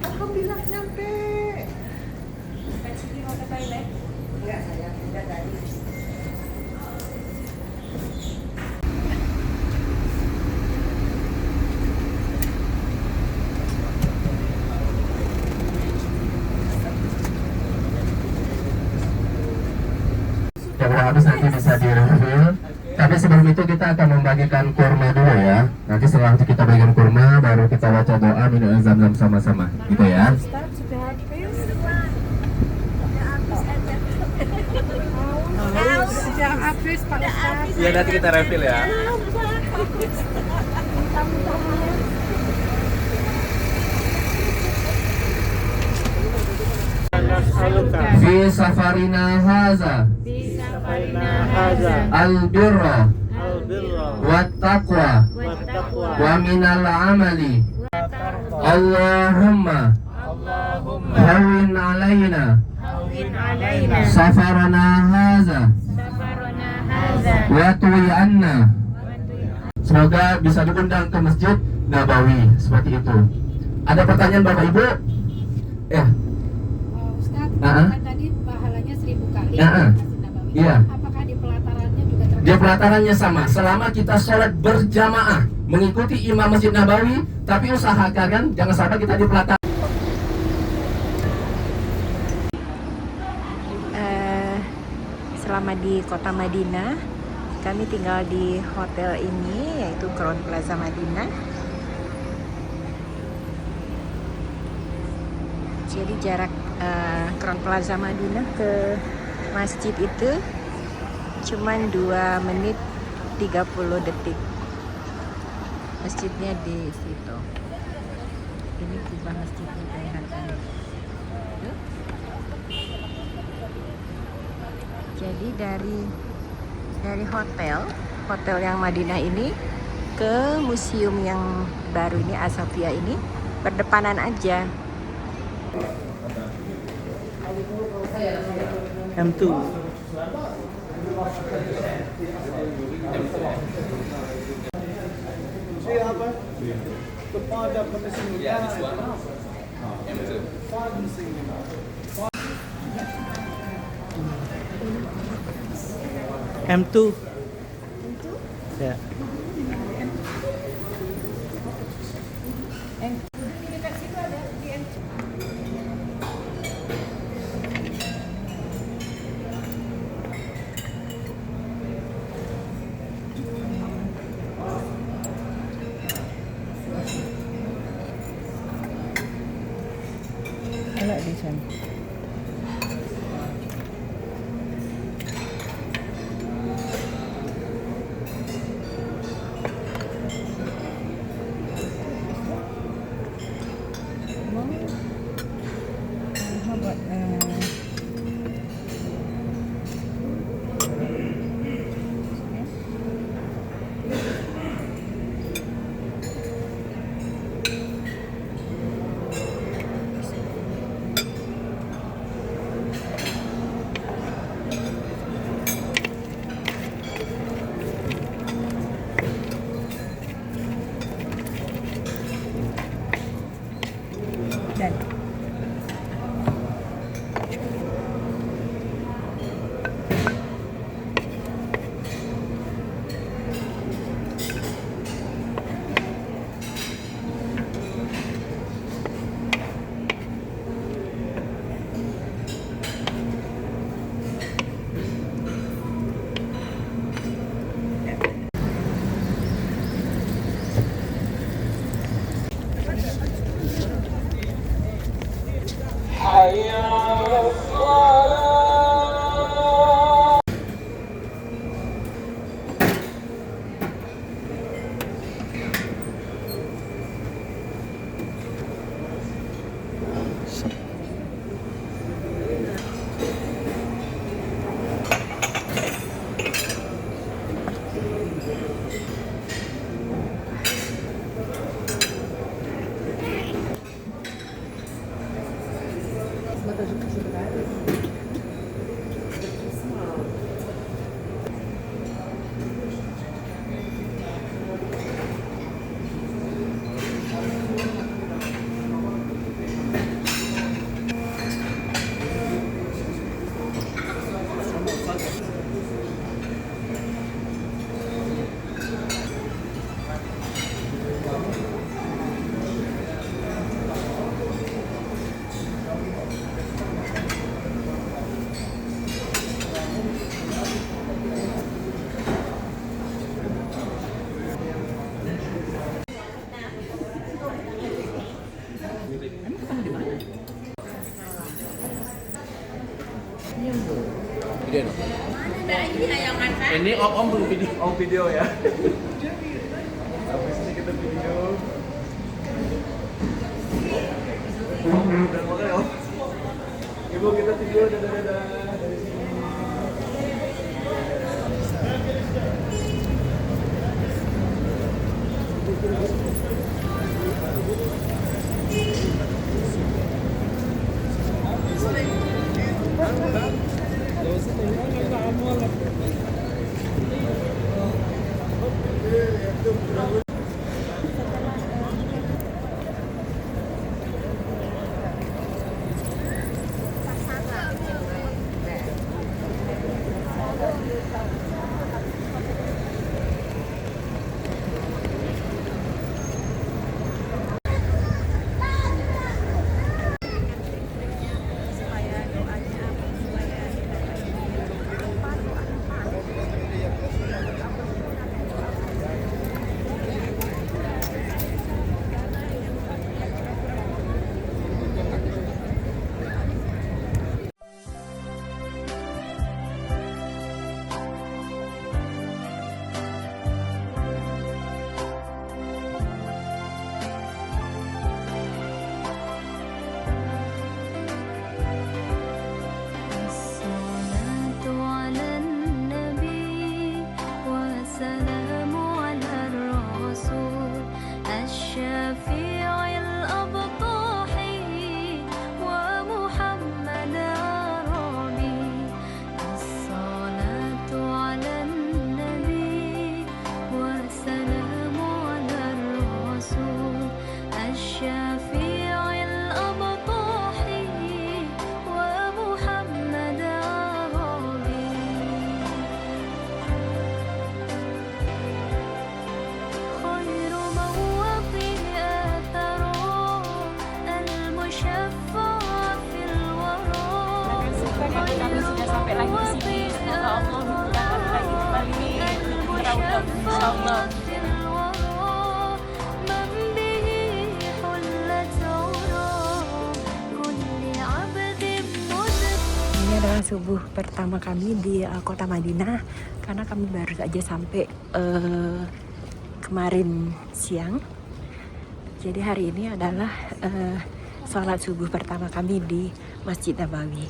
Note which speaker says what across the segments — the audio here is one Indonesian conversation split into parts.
Speaker 1: Alhamdulillah nyampe.
Speaker 2: Sini mau ke toilet?
Speaker 1: Enggak sayang, enggak tadi.
Speaker 3: Yang habis nanti bisa di-refill. Tapi sebelum itu kita akan membagikan kurma dulu ya. Nanti setelah itu kita bagikan kurma, baru kita baca doa, minum zam-zam sama-sama, gitu ya.
Speaker 2: Ustaz sudah habis. Sudah habis Pak Ustaz.
Speaker 4: Iya, nanti kita refill ya.
Speaker 3: Fi safarina haza al-birra wat taqwa wa minal amali Allahumma hawwin alaina safarana haza wa tuwi anna. Semoga bisa diundang ke Masjid Nabawi seperti itu. Ada pertanyaan Bapak Ibu?
Speaker 2: Ustaz,
Speaker 3: Heeh.
Speaker 2: kan tadi pahalanya 1000 kali.
Speaker 3: Heeh.
Speaker 2: Masjid Nabawi.
Speaker 3: Iya.
Speaker 2: Apakah di pelatarannya juga terkait?
Speaker 3: Dia pelatarannya sama. Selama kita sholat berjamaah mengikuti imam Masjid Nabawi, tapi usahakan jangan sampai kita di pelataran.
Speaker 2: Selama di kota Madinah, kami tinggal di hotel ini, yaitu Crown Plaza Madinah. Jadi jarak Crown Plaza Madinah ke masjid itu cuman 2 menit 30 detik. Masjidnya di situ. Ini kubah masjidnya kelihatan. Tuh. Jadi dari hotel yang Madinah ini ke museum yang baru ini, Asofia ini, berdepanan aja.
Speaker 4: M2. M2. Ya.
Speaker 2: I like this one. How about dan
Speaker 4: again. Ini om belum video. Om video ya. Habis ini kita video. Udah mulai om. Ibu kita video dadah dari sini.
Speaker 2: Ini adalah subuh pertama kami di kota Madinah karena kami baru saja sampai kemarin siang. Jadi hari ini adalah sholat subuh pertama kami di Masjid Nabawi.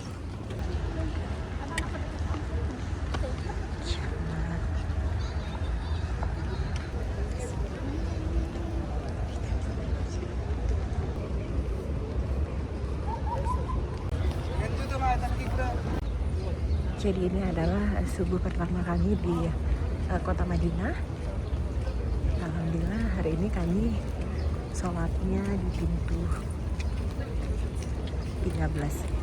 Speaker 2: Jadi ini adalah subuh pertama kami di kota Madinah. Alhamdulillah hari ini kami sholatnya di pintu 13.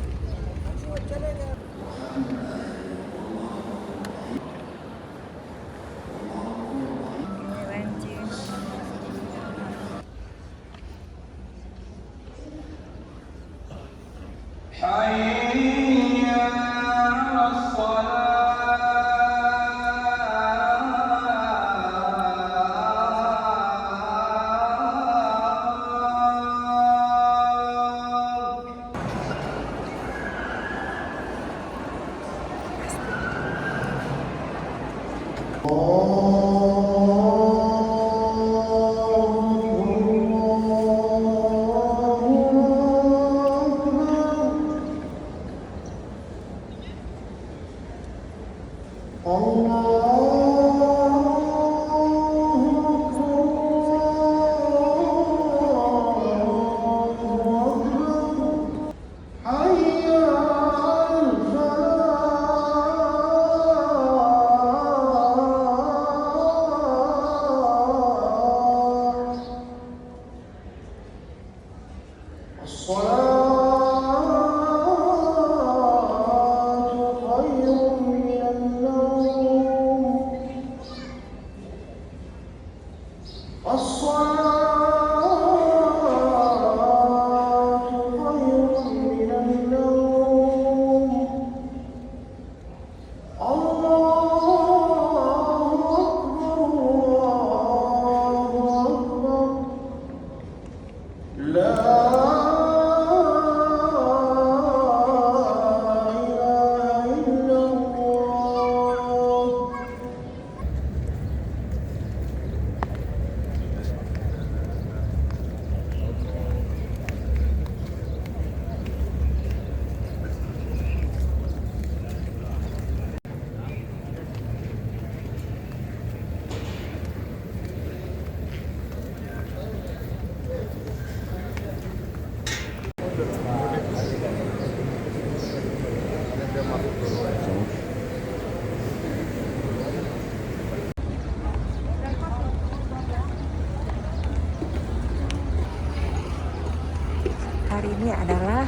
Speaker 2: hari ini adalah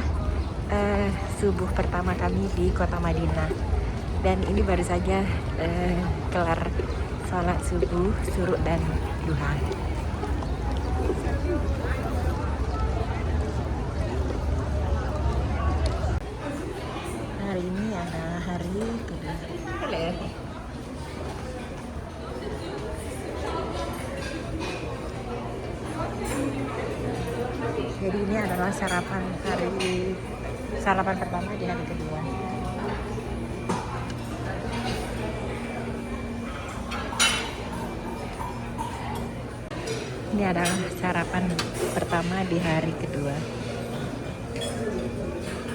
Speaker 2: subuh pertama kami di kota Madinah. Dan ini baru saja kelar sholat subuh, syuruk dan duha. Hari ini adalah hari kedua. Jadi ini adalah sarapan pertama di hari kedua. Ini adalah sarapan pertama di hari kedua.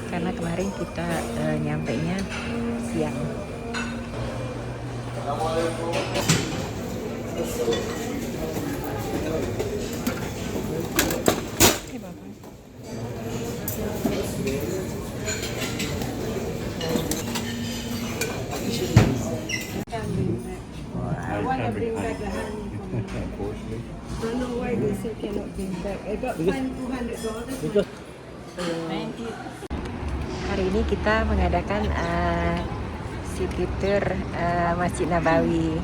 Speaker 2: Karena kemarin kita nyampainya siang.
Speaker 1: I want to bring back the honey from I don't know why they say cannot bring back. I got fined $200.
Speaker 2: Hari ini kita mengadakan city tour Masjid Nabawi.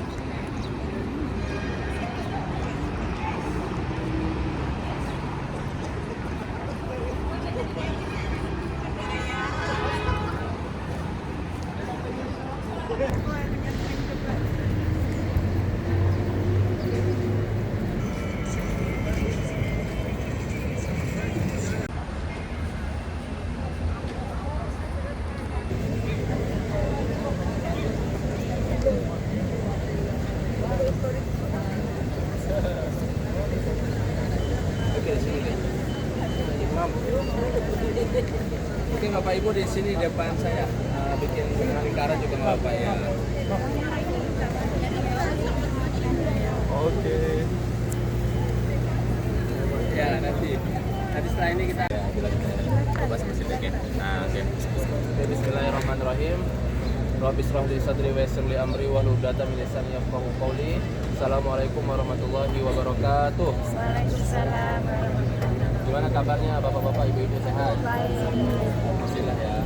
Speaker 4: Mungkin Bapak Ibu di sini depan saya bikin lingkaran juga nggak apa ya. Oke. Ya nanti setelah ini kita bahas spesifik ya. Nah, oke. Bismillahirrahmanirrahim. Rabbi shrah li sadri wa yassir li amri wahlul 'uqdatam min lisani yafqahu qawli. Assalamualaikum warahmatullahi wabarakatuh.
Speaker 2: Waalaikumsalam.
Speaker 4: Gimana kabarnya Bapak-bapak, Ibu-ibu sehat? Alhamdulillah ya.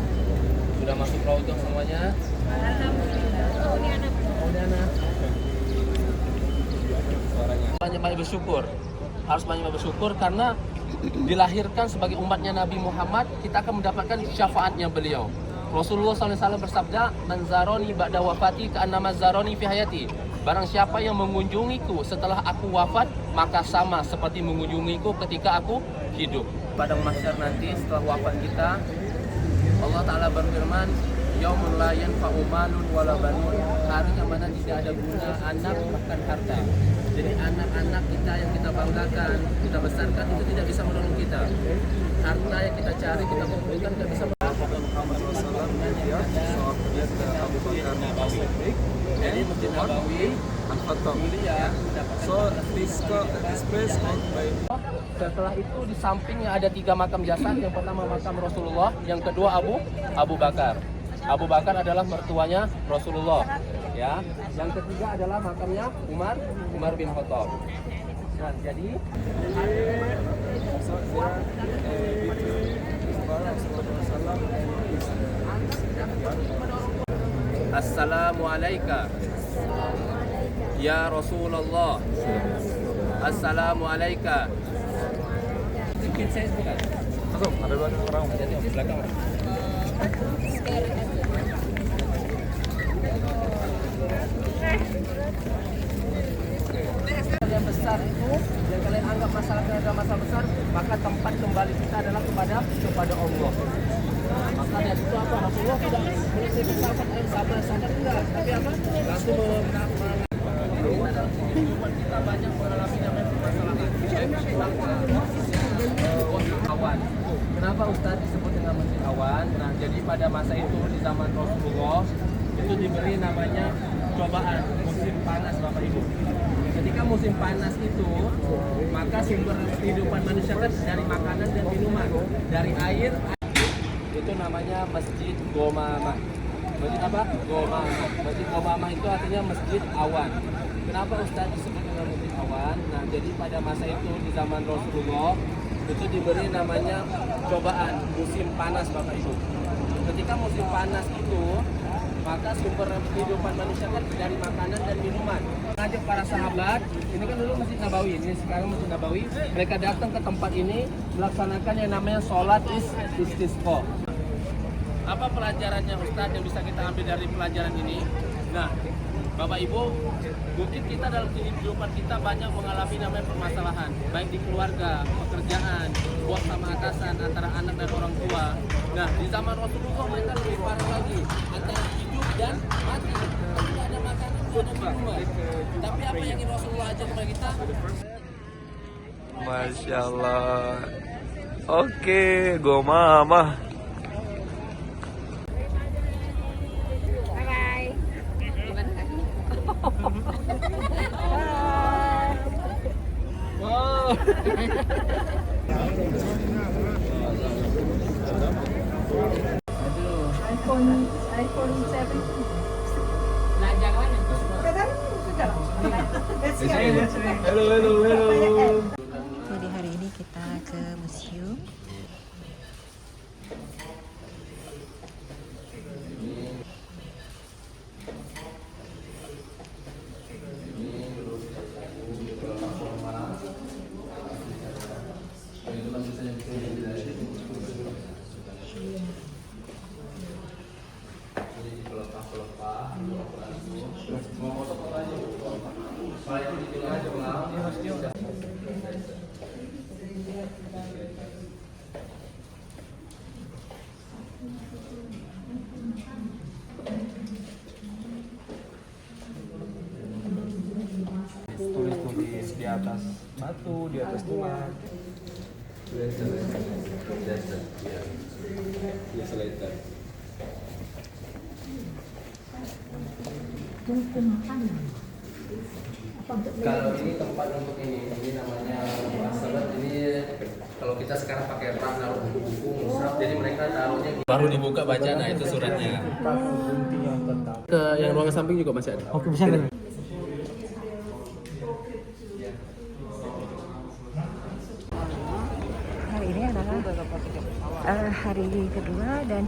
Speaker 4: Sudah masuk Raudhah semuanya?
Speaker 2: Alhamdulillah. Oh, ini anak.
Speaker 4: Oh, ini anak. Suaranya. Banyak-banyak bersyukur. Harus banyak bersyukur karena dilahirkan sebagai umatnya Nabi Muhammad, kita akan mendapatkan syafaatnya beliau. Rasulullah SAW bersabda, "Man zaroni ba'da wafati ka'annama zaroni fi hayati." Barang siapa yang mengunjungiku setelah aku wafat, maka sama seperti mengunjungiku ketika aku hidup. Pada mahsyar nanti setelah wafat kita, Allah Ta'ala berfirman, "Yaumun la yanfa'u malun wala banun." Hari yang mana tidak ada guna anak bahkan harta. Jadi anak-anak kita yang kita banggakan, kita besarkan itu tidak bisa menolong kita. Harta yang kita cari, kita kumpulkan tidak bisa menolong. Jadi Masjid Nabawi mulia. So this place owned by. Setelah itu di sampingnya ada 3 makam jasad. Yang pertama makam Rasulullah, yang kedua Abu Bakar. Abu Bakar adalah mertuanya Rasulullah, ya. Yang ketiga adalah makamnya Umar bin Khattab. Nah, jadi Assalamualaikum ya Rasulullah. Assalamualaikum. Mungkin saya bukan. Masuk, ada 2 orang. Jadi di belakang. Yang besar itu yang kalian anggap masalah besar, maka tempat kembali kita adalah kepada Allah. Nah, maka dari itu apa? Rasulullah tidak menyebut sabar enggak, tapi apa? Langsung kehidupan kita banyak mengalami namanya permasalahan. Awan. Kenapa Ustaz disebut dengan Masjid Awan? Nah, jadi pada masa itu di zaman Rasulullah itu diberi namanya cobaan musim panas Bapak Ibu. Ketika musim panas itu, maka sumber kehidupan manusia kan dari makanan dan minuman, dari air. Itu namanya Masjid Gomamah. Masjid apa? Gomamah. Masjid Gomamah itu artinya Masjid Awan. Kenapa Ustaz disebut dengan Masjid Awan? Nah, jadi pada masa itu di zaman Rasulullah itu diberi namanya cobaan musim panas Bapak Ibu. Ketika musim panas itu, maka sumber kehidupan manusia kan dari makanan dan minuman. Ngajak para sahabat, ini kan dulu Masjid Nabawi, ini sekarang Masjid Nabawi. Mereka datang ke tempat ini melaksanakan yang namanya sholat istisqa. Apa pelajarannya Ustadz yang bisa kita ambil dari pelajaran ini? Nah, Bapak Ibu, mungkin kita dalam kehidupan kita banyak mengalami namanya permasalahan, baik di keluarga, pekerjaan, bos sama atasan, antara anak dan orang tua. Nah, di zaman Rasulullah mereka lebih parah lagi, antara hidup dan mati. Tidak ada makanan, tidak ada minuman. Tapi apa yang ingin Rasulullah ajar kepada kita?
Speaker 5: Masya Allah. Oke, go mama.
Speaker 1: iPhone 7.
Speaker 2: Jadi hari ini kita ke museum.
Speaker 5: Tulis-tulis di atas batu, di atas tulang.
Speaker 4: Kalau ini tempat untuk ini namanya masalah. Ini kalau kita sekarang pakai rak naruh buku-buku musaf, jadi mereka taruhnya baru dibuka baca, nah itu suratnya. Ke yang ruangan samping juga masih ada.
Speaker 5: Oke, bisa kan?
Speaker 2: Hari ini adalah hari kedua dan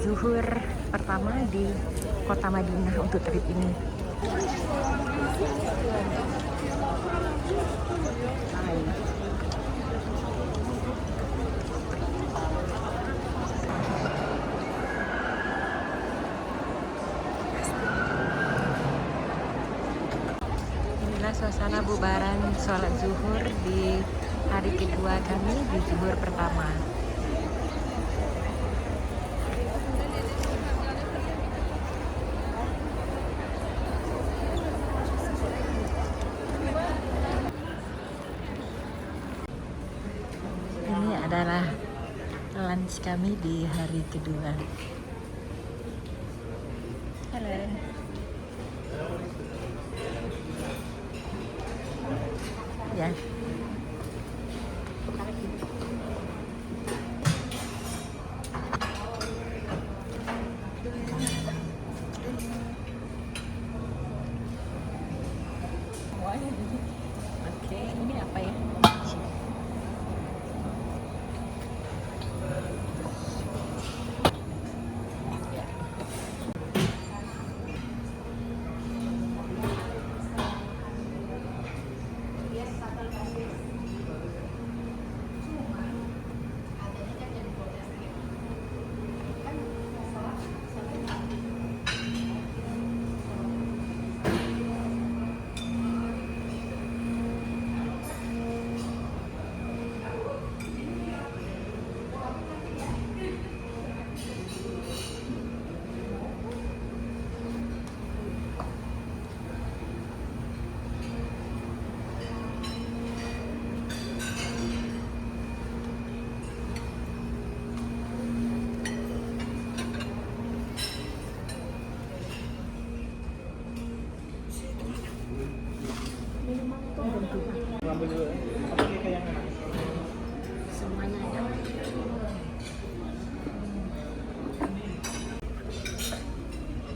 Speaker 2: zuhur pertama di kota Madinah untuk trip ini. Inilah suasana bubaran sholat zuhur di hari kedua kami di zuhur pertama. Ini adalah lunch kami di hari kedua. Halo. Ya. Oke, ini apa ya?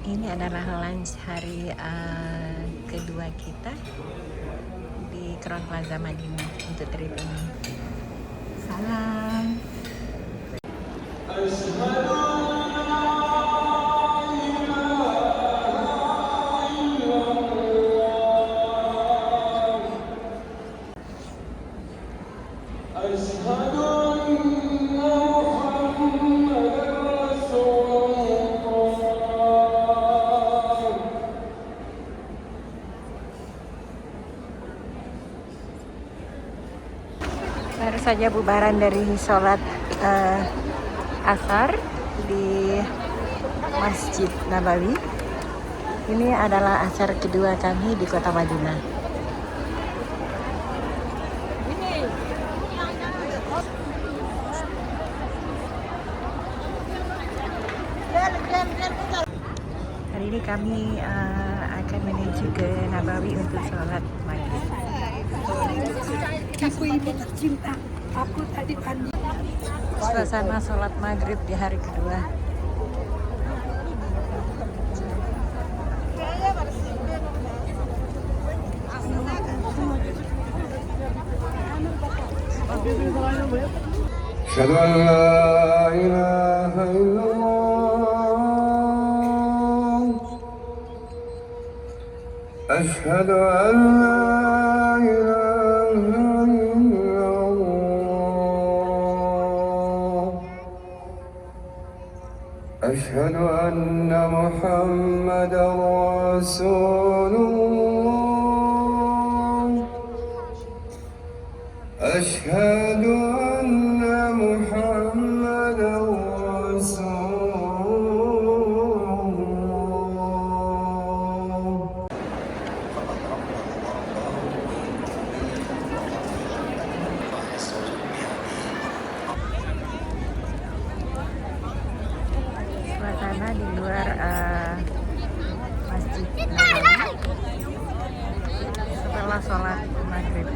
Speaker 2: Ini adalah lunch hari kedua kita di Crown Plaza Madinah untuk trip ini. Baru saja bubaran dari sholat asar di Masjid Nabawi. Ini adalah asar kedua kami di kota Madinah. Hari ini kami akan menuju ke Nabawi untuk sholat maghrib.
Speaker 1: Aku ini tercinta. Aku tadi pagi.
Speaker 2: Suasana sholat maghrib di hari kedua.
Speaker 6: أشهد أن لا إله إلا الله أشهد أن لا إله إلا الله أشهد أن محمدا رسول الله أشهد أن محمدا رسول الله
Speaker 2: Suasana di luar Masjid Nabawi setelah sholat maghrib.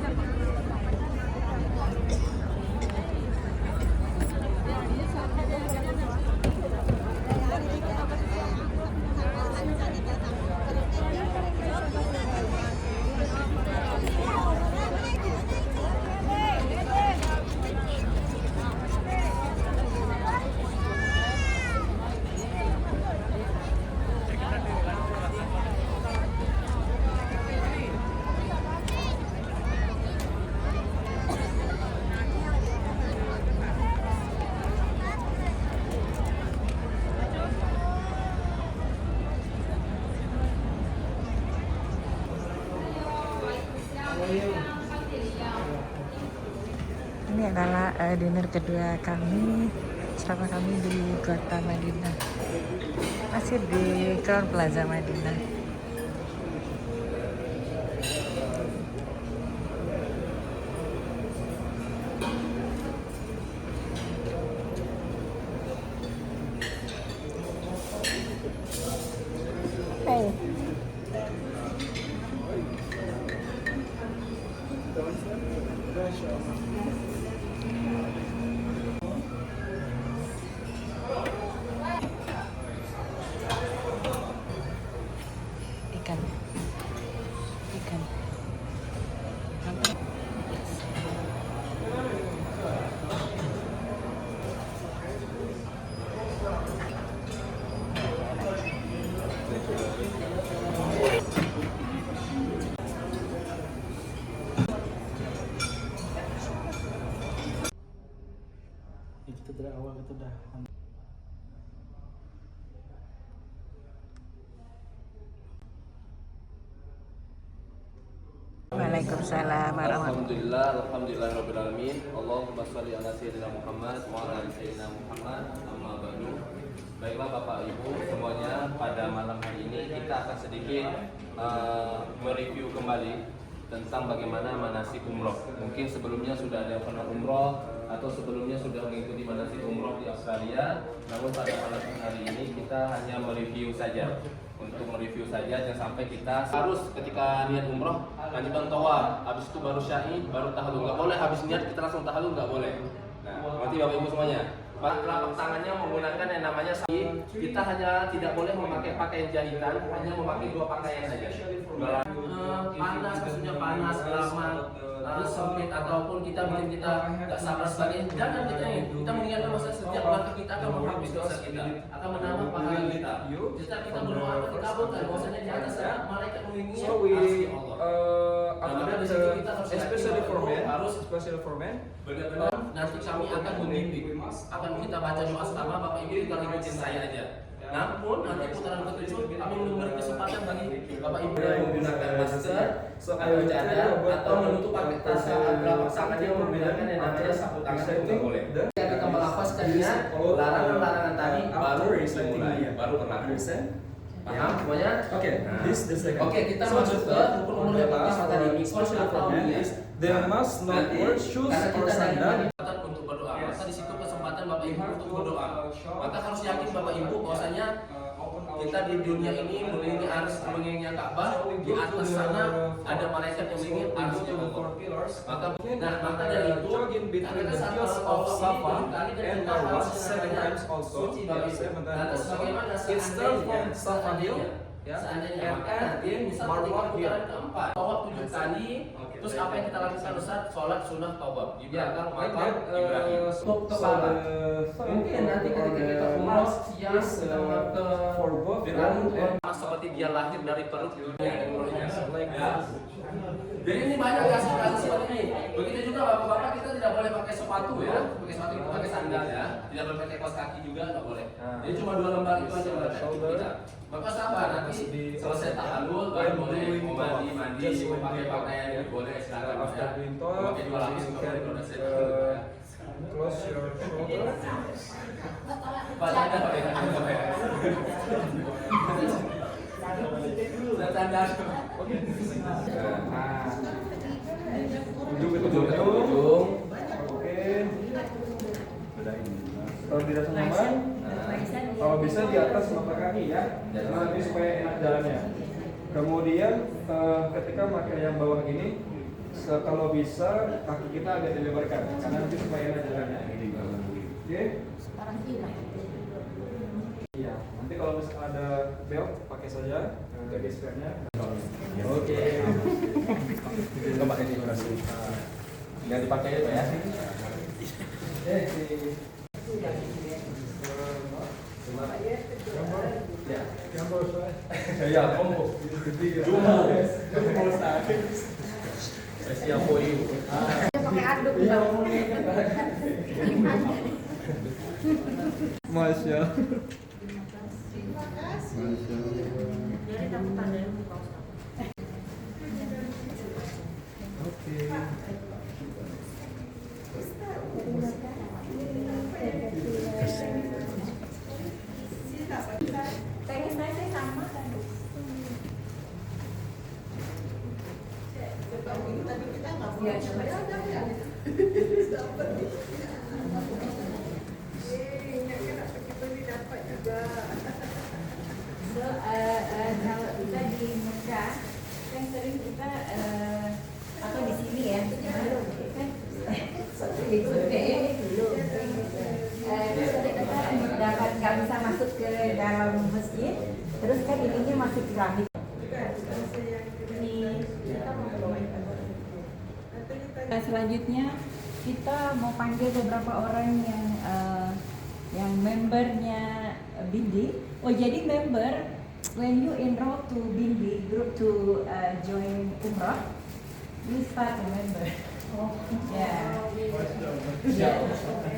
Speaker 2: Ini adalah dinner kedua kami selama kami di kota Madinah. Masih di Crown Plaza Madinah. Hey. Ikan.
Speaker 5: Itu dari awal itu udah
Speaker 2: Waalaikumsalam warahmatullahi
Speaker 4: Alhamdulillah alamin. Allahumma shalli ala sayyidina Muhammad wa ala ali sayyidina Muhammad. Amma ba'du. Baiklah Bapak Ibu semuanya, pada malam hari ini kita akan sedikit mereview kembali tentang bagaimana manasik umroh. Mungkin sebelumnya sudah ada yang pernah umroh atau sebelumnya sudah mengikuti manasik umroh di Australia. Namun pada malam hari ini kita hanya mereview saja. Untuk mereview saja, jangan sampai kita harus ketika niat umroh lanjutkan tawaf, habis itu baru syai, baru tahallul. Nggak boleh habis niat kita langsung tahallul, nggak boleh. Nah, nanti Bapak Ibu semuanya, telapak tangannya menggunakan yang namanya sa'i. Kita hanya tidak boleh memakai pakaian jahitan, hanya memakai dua pakaian saja. Panas, maksudnya panas, lama sempit ataupun kita bikin kita nggak sabar sebagainya, jangan kita mengingatkan bahwa setiap langkah kita akan menghapus dosa kita, akan menambah pahala kita. Setiap kita berdoa akan dikabulkan, bahwasanya di atas sana malaikat mengiringi
Speaker 5: So we
Speaker 4: Allah.
Speaker 5: after
Speaker 4: Maka
Speaker 5: that,
Speaker 4: di situ kita harus
Speaker 5: especially for men,
Speaker 4: benar-benar nanti kami akan membimbing, akan kita baca doa sama Bapak Ibu, kita ikutin saya aja. Namun nanti putaran ketujuh kami memberi kesempatan bagi Bapak Ibu yang menggunakan masker atau cadar atau menutup pakai tas telapak tangan yang membedakan yang namanya sapu tangan itu nggak boleh. Jika kita melafazkannya larangan-larangan tadi baru dimulai, baru berlaku. Paham semuanya?
Speaker 5: okay, this the second.
Speaker 4: Oke, kita masuk ke rukun umur yang pertama tadi, mixture atau niat.
Speaker 5: They must not wear shoes
Speaker 4: Karena
Speaker 5: or
Speaker 4: kita
Speaker 5: sandal.
Speaker 4: untuk berdoa, maka di situ kesempatan Bapak Ibu untuk berdoa. Maka harus yakin Bapak Ibu bahwasanya kita di dunia ini mengelilingi arus mengelilingi Ka'bah, di atas sana ada malaikat yang mengelilingi arusnya Allah. Maka dari itu kita
Speaker 5: Hills of Safa and Marwa 7 times also.
Speaker 4: Lantas bagaimana
Speaker 5: It starts from Safa Hill,
Speaker 4: seandainya
Speaker 5: and
Speaker 4: maka nanti misal ketika putaran keempat tawaf 7 kali, terus apa yang kita lakukan Ustaz? Sholat sunnah tawaf di belakang makam Ibrahim. Untuk kepala. Mungkin nanti ketika kita umroh siang kita mau ke Fir'aun seperti dia lahir dari perut dunia umrohnya. Jadi ini banyak kasus-kasus seperti ini. Begitu juga bapak-bapak, kita tidak boleh pakai sepatu ya, pakai sepatu kita pakai sandal ya, tidak boleh pakai kaos kaki juga nggak boleh. Jadi cuma 2 lembar itu aja cukup kita. Maka sabar, nanti selesai tahallul baru boleh mau mandi, mau pakai pakaian yang boleh silakan ya. Pakai 2 lapis juga boleh kalau saya
Speaker 5: Close your shoulder.
Speaker 4: Baca tanda.
Speaker 5: Ujung ke ujung. Oke. Kalau tidak nyaman, kalau bisa di atas telapak kaki ya, nanti supaya enak jalannya. Kemudian ketika pakai yang bawah ini, kalau bisa kaki kita agak dilebarkan, karena nanti supaya enak jalannya. Oke? Iya. Nanti kalau misalnya ada belt, pakai saja untuk gespernya. Oke.
Speaker 4: Coba ini masih. Nggak dipakai itu ya.
Speaker 5: Ya, combo.
Speaker 4: Siap poin.
Speaker 1: Pakai aduk
Speaker 5: Masya.
Speaker 2: Kalau kita di Mekah kan sering kita atau di sini ya kan sering kita dapat nggak bisa masuk ke dalam masjid, terus kan ininya masih keramik. Nah, selanjutnya kita mau panggil beberapa orang yang membernya Bindi. Oh, jadi member, when you enroll to Bindi group to join Umrah, you start a member. Oh, ya,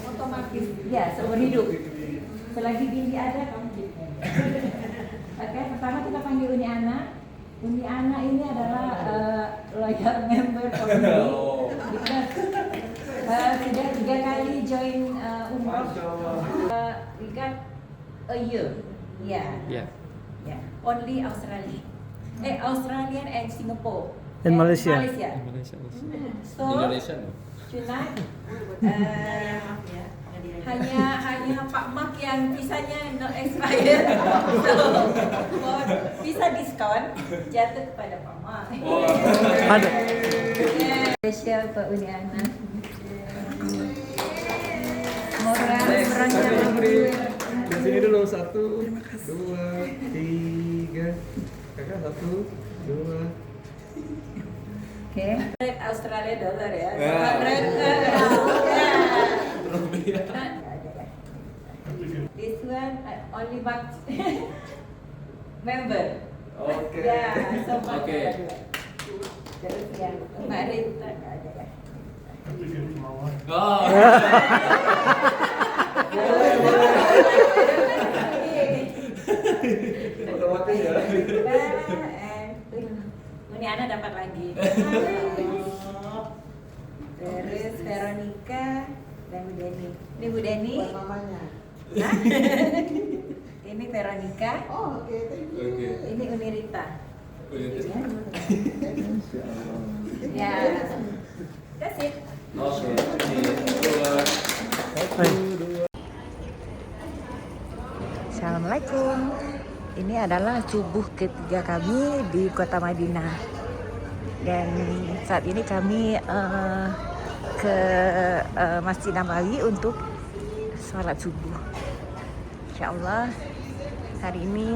Speaker 2: otomatis, ya seumur hidup. Selagi Bindi ada, kamu jadi. Oke, pertama kita panggil Uni Ana. Uni Ana ini adalah loyal member of Bindi. Sudah 3 kali join Umrah. We got a year. Yeah. Only Australia. Australian and Singapore.
Speaker 5: And Malaysia.
Speaker 2: So
Speaker 4: Indonesia.
Speaker 2: tonight hanya Pak Mak yang visanya no expire. So for visa diskon jatuh kepada Pak Mak.
Speaker 5: Ada.
Speaker 2: Spesial Pak Uni Ana. Orang
Speaker 5: Di sini dulu 1, 2, 3. Kakak 1, 2.
Speaker 2: Oke. Australia dollar ya. This one only but member.
Speaker 5: Oke.
Speaker 2: Ya, so
Speaker 4: Oke.
Speaker 2: Terus yang kemarin nggak ada ya.
Speaker 4: Oh.
Speaker 5: Otomatis ya.
Speaker 2: Ini Ana dapat lagi. Terus Veronica dan Bu Deni. Ini Bu Deni.
Speaker 1: Buat mamanya.
Speaker 2: Hah? Ini Veronica.
Speaker 1: Oh, oke, thank you.
Speaker 4: Oke.
Speaker 2: Ini Unirita. Ya. That's it.
Speaker 4: Oke.
Speaker 2: Assalamualaikum. Ini adalah subuh ketiga kami di Kota Madinah. Dan saat ini kami ke Masjid Nabawi untuk sholat subuh. Insya Allah hari ini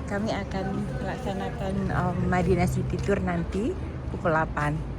Speaker 2: kami akan melaksanakan Madinah City Tour nanti pukul 8.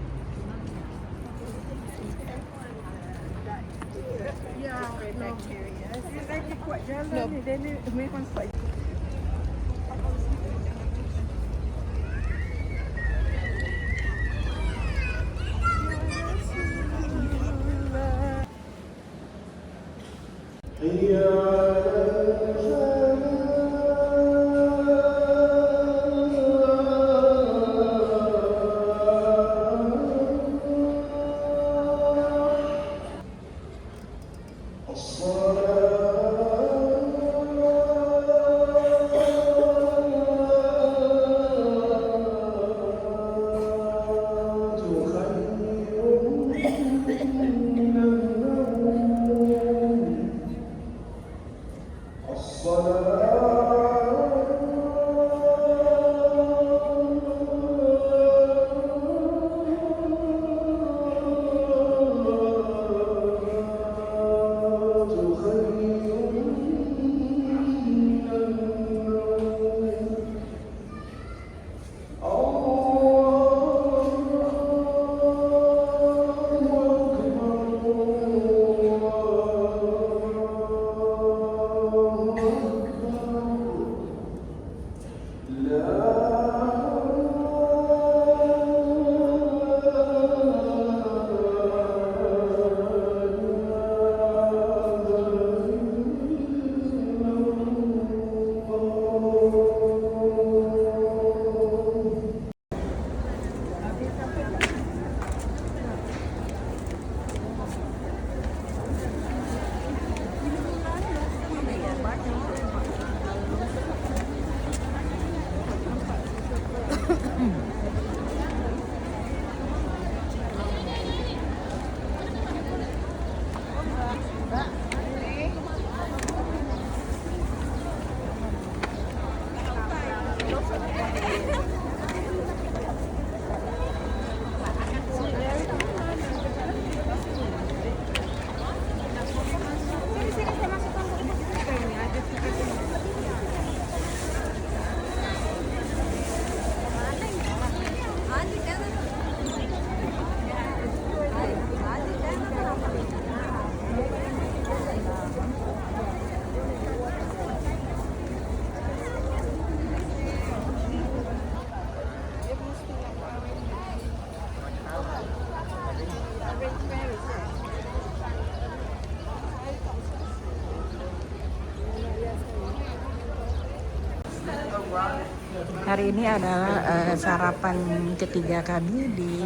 Speaker 2: Hari ini adalah sarapan ketiga kami di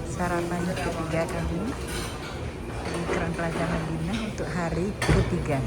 Speaker 2: sarapan ketiga kami di Crown Plaza Madinah untuk hari ketiga.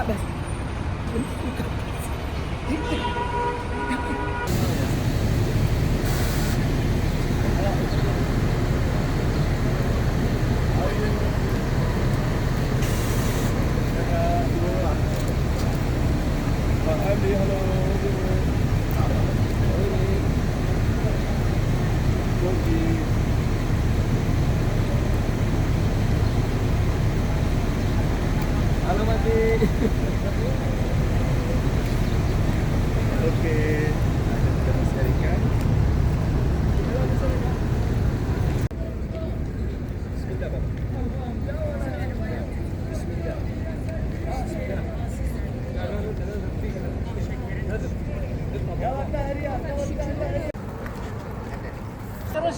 Speaker 1: bas.
Speaker 5: Halo Mati. Oke. Ada kita sharingkan. Bismillah, Pak. Bismillah. Terus.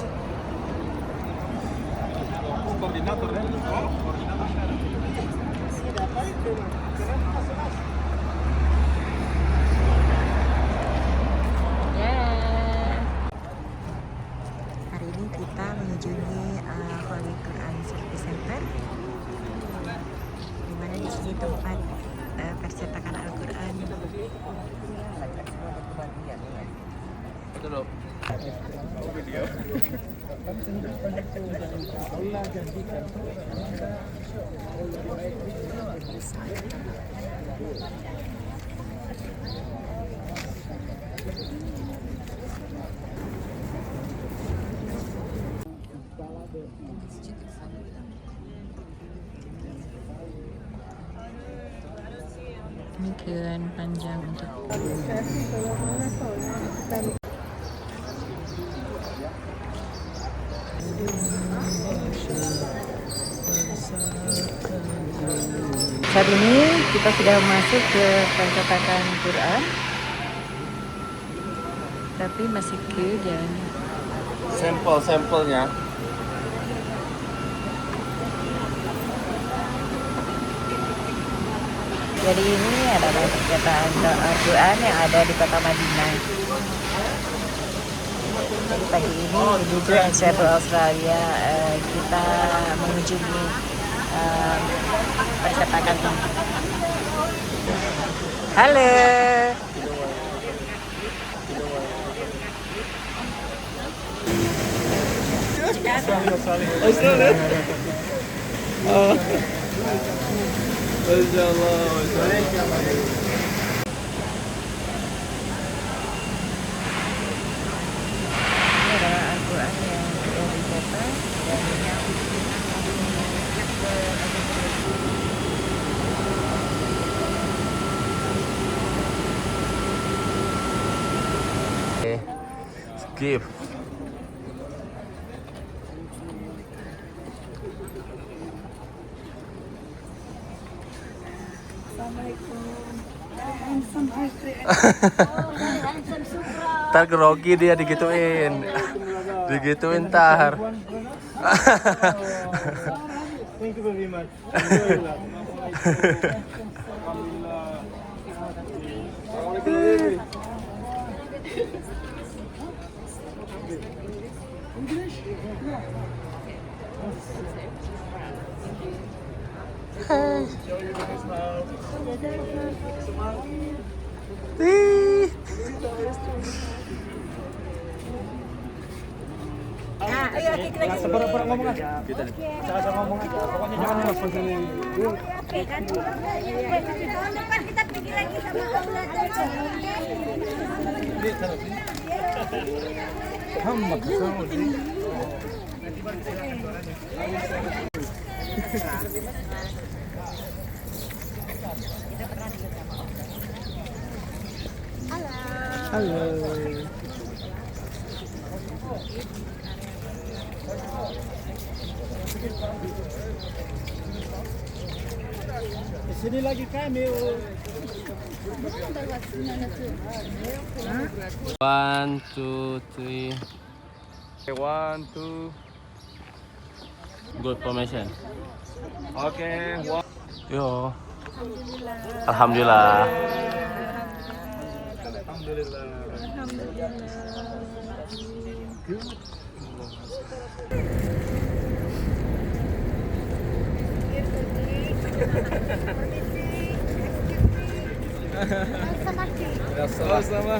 Speaker 5: Koordinator ya? Oh, koordinator.
Speaker 2: Hari ini kita mengunjungi Holy Quran Service Center, di mana di sini tempat percetakan Al-Quran.
Speaker 4: Betul loh.
Speaker 2: Ini keren panjang untuk saat ini kita sudah masuk ke pencetakan Quran, tapi masih queue dan
Speaker 4: Sampel-sampelnya.
Speaker 2: jadi ini adalah percetakan Al-Quran yang ada di kota Madinah. Jadi pagi ini di Joint Chapel Australia kita mengunjungi percetakan ini. Halo.
Speaker 5: Australia. Oh. Masya Allah.
Speaker 2: Ini adalah Al-Quran yang sudah dicetak dan yang
Speaker 4: Skip. Ntar grogi dia digituin. Digituin ntar.
Speaker 5: Thank you very much.
Speaker 2: ayo kita
Speaker 5: Seberapa ngomong aja. Kita ngomong aja. Pokoknya jangan lupa sini.
Speaker 7: Oke kan? Tahun depan kita pergi lagi sama Allah.
Speaker 5: Muhammad Halo. Di sini lagi kami.
Speaker 4: 1, 2, 3.
Speaker 5: 1, 2.
Speaker 4: Good formation.
Speaker 5: Oke.
Speaker 4: Yo. Alhamdulillah.
Speaker 5: Sama.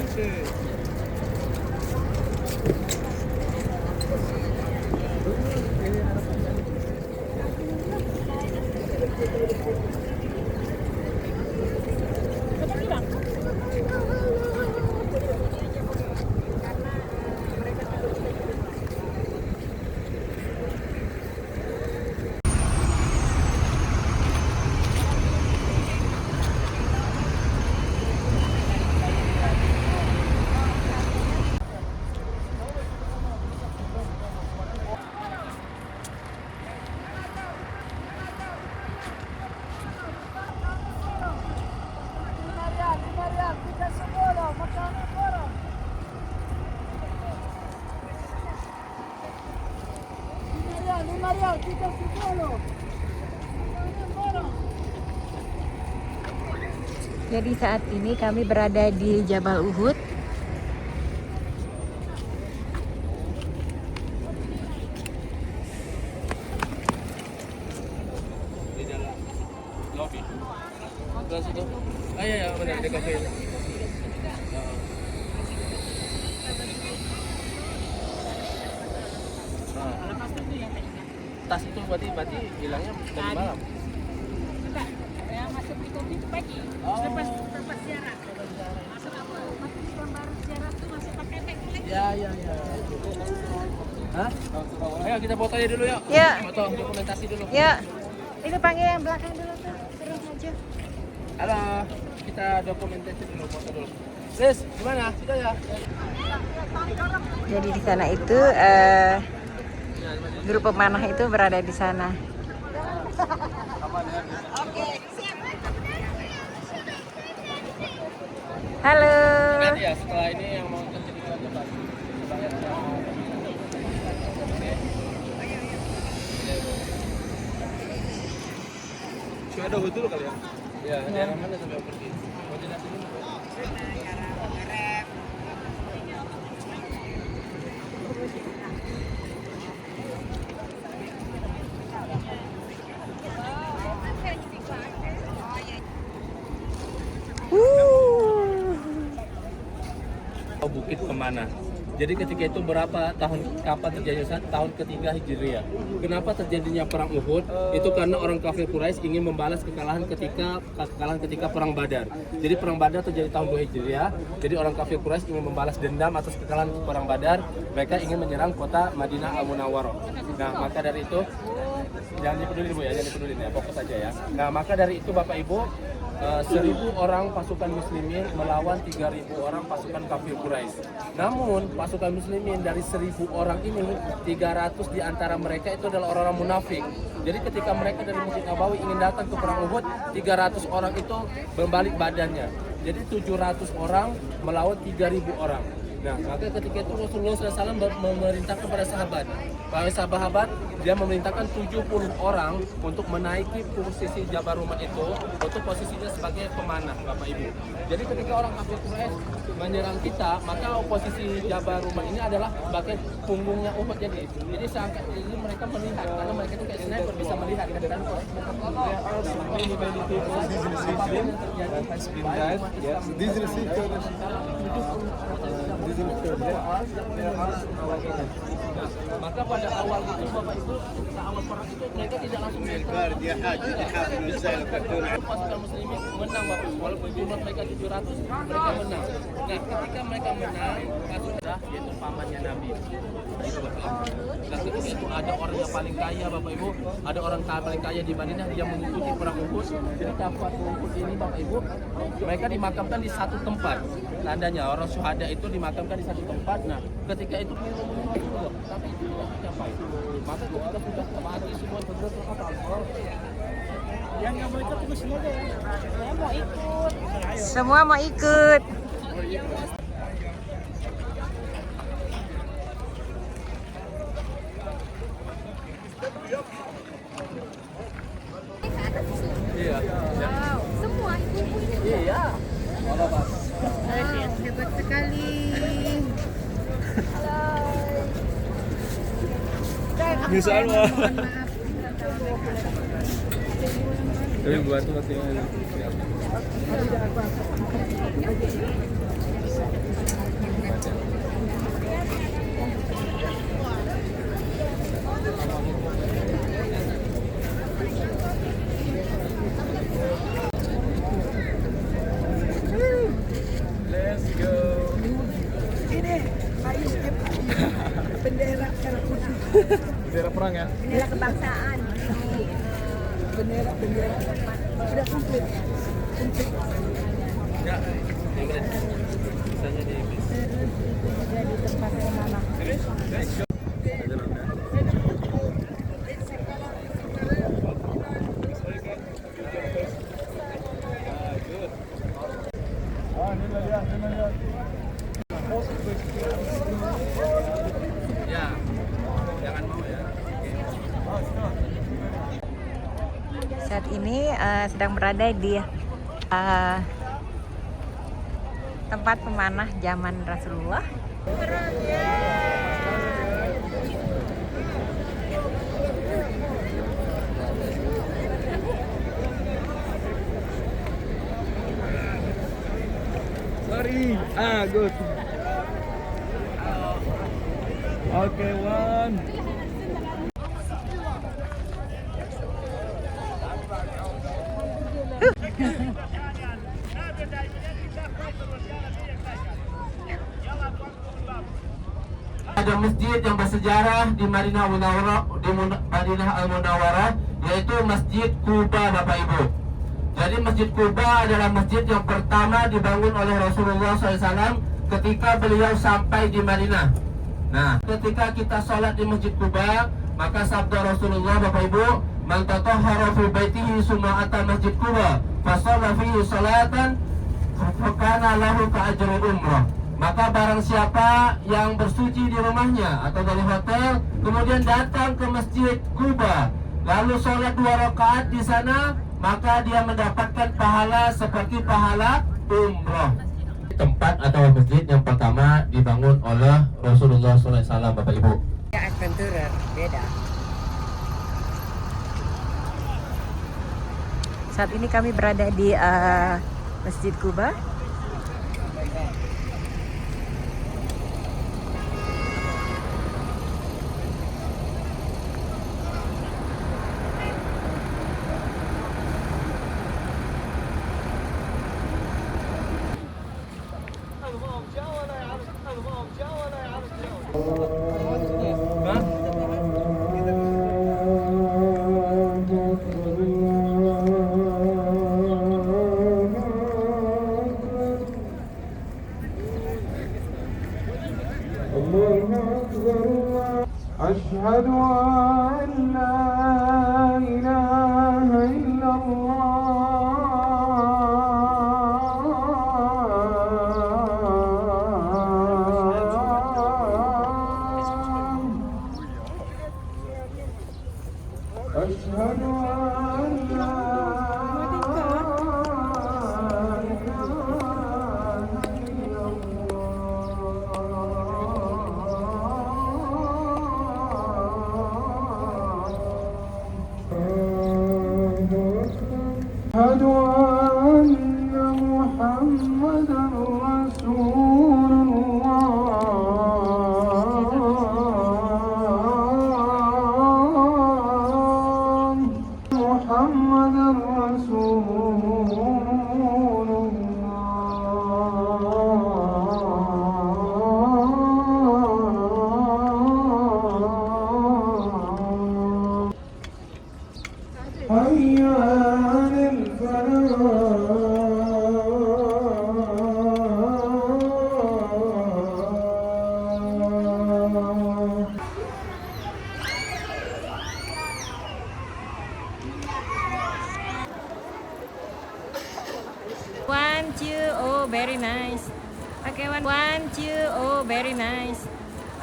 Speaker 2: Jadi saat ini kami berada di Jabal Uhud.
Speaker 4: Di dalam lobby. Sebelah situ. Ah iya ya benar di kafe. Tas itu berarti hilangnya tadi malam.
Speaker 7: Yang masuk di kopi itu pagi. Lepas siaran. Masuk apa? Masuk di baru siaran tuh masih pakai tag lagi.
Speaker 4: Ya. Hah? Ayo kita foto aja dulu yuk.
Speaker 2: Ya.
Speaker 4: Foto dokumentasi dulu.
Speaker 2: Ya, itu panggil yang belakang dulu tuh, terus aja.
Speaker 4: Halo, kita dokumentasi dulu, foto dulu. Sis, gimana? Sudah ya?
Speaker 2: Jadi di sana itu grup pemanah itu berada di sana. Halo.
Speaker 4: Nanti ya setelah ini yang mau terjadi itu aja Pak.
Speaker 5: Sudah dulu kali ya.
Speaker 4: Ya, jangan mana sampai pergi. Mau jelasin dulu. Bukit Kemana. Jadi ketika itu berapa tahun kapan terjadinya tahun ketiga Hijriah. Kenapa terjadinya perang Uhud? Itu karena orang kafir Quraisy ingin membalas kekalahan ketika perang Badar. Jadi perang Badar terjadi tahun 2 Hijriah. Jadi orang kafir Quraisy ingin membalas dendam atas kekalahan perang Badar. Mereka ingin menyerang kota Madinah Al-Munawwarah. Nah, maka dari itu jangan dipedulin Bu ya, jangan dipedulin ya, fokus saja ya. Nah, maka dari itu Bapak Ibu 1.000 orang pasukan muslimin melawan 3.000 orang pasukan kafir Quraisy. Namun pasukan muslimin dari 1.000 orang ini 300 di antara mereka itu adalah orang-orang munafik. Jadi ketika mereka dari Masjid Nabawi ingin datang ke perang Uhud, 300 orang itu berbalik badannya. Jadi 700 orang melawan 3.000 orang. Nah, maka ketika itu Rasulullah SAW memerintahkan kepada para sahabat, dia memerintahkan 70 orang untuk menaiki posisi Jabal Rumah itu untuk posisinya sebagai pemanah, Bapak Ibu. Jadi ketika orang kafir Quraisy menyerang kita, maka posisi Jabal Rumah ini adalah sebagai punggungnya Uhud. Jadi seangkat ini mereka melihat, karena mereka itu kayak sniper bisa melihat kan. Maka pada awal itu Bapak Ibu, awal perang itu mereka tidak langsung pasukan muslimin menang Bapak Ibu, walaupun jumlah mereka 700 mereka menang. Nah ketika mereka menang, pasukan yaitu pamannya Nabi. Itu Bapak Ibu. Nah ketika itu ada orang yang paling kaya Bapak Ibu, ada orang paling kaya di Madinah yang mengikuti perang Uhud. Jadi kapan Uhud ini Bapak Ibu, mereka dimakamkan di satu tempat. Tandanya orang syuhada itu dimakamkan di satu tempat. Nah ketika itu tapi itu tidak tercapai. Maka ketika sudah mati semua benar yang mau ikut itu semua deh. Saya mau ikut.
Speaker 2: Semua mau ikut.
Speaker 4: Iya.
Speaker 7: Wow, semua ibu-ibu ini.
Speaker 4: Iya. Halo Pak.
Speaker 7: Hebat sekali.
Speaker 5: Bisa apa?
Speaker 7: Mohon maaf.
Speaker 5: Tapi buat tuh Let's go.
Speaker 1: Bendera merah putih.
Speaker 5: Bendera perang ya.
Speaker 1: Bendera kebangsaan. Bendera. Udah komplit.
Speaker 4: Ya, misalnya di bis.
Speaker 1: Jadi tempat yang mana?
Speaker 4: Ya, jangan mau ya.
Speaker 2: Saat ini sedang berada di tempat pemanah zaman Rasulullah.
Speaker 5: Sorry. Good. Okay, one.
Speaker 3: Ada masjid yang bersejarah di Madinah Al-Munawwarah, yaitu Masjid Quba, Bapak Ibu. Jadi Masjid Quba adalah masjid yang pertama dibangun oleh Rasulullah SAW ketika beliau sampai di Madinah. Nah, ketika kita sholat di Masjid Quba, maka sabda Rasulullah, Bapak Ibu, man tatahhara fi baitihi summa ata Masjid Quba fa shalla fihi salatan fa kana lahu ka ajri umrah. Maka barang siapa yang bersuci di rumahnya atau dari hotel, kemudian datang ke Masjid Quba, lalu sholat 2 rakaat di sana, maka dia mendapatkan pahala seperti pahala umroh. Tempat atau masjid yang pertama dibangun oleh Rasulullah SAW, Bapak Ibu.
Speaker 1: Adventurer, beda.
Speaker 2: Saat ini kami berada di Masjid Quba.
Speaker 6: أشهد أن لا إله إلا الله أشهد أن لا أشهد أن محمدا رسول الله محمدا رسول الله حي على الفلاح.
Speaker 2: One, two, oh, very nice. Okay, one, two, oh, very nice.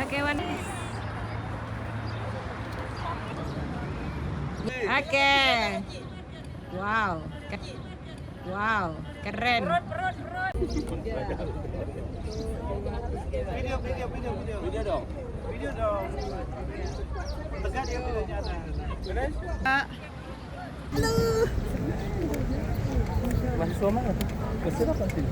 Speaker 2: Okay, one. Okay. Wow. Wow, keren.
Speaker 4: Video dong.
Speaker 1: Halo.
Speaker 4: Mahasiswa mana tuh? Kesini apa sih?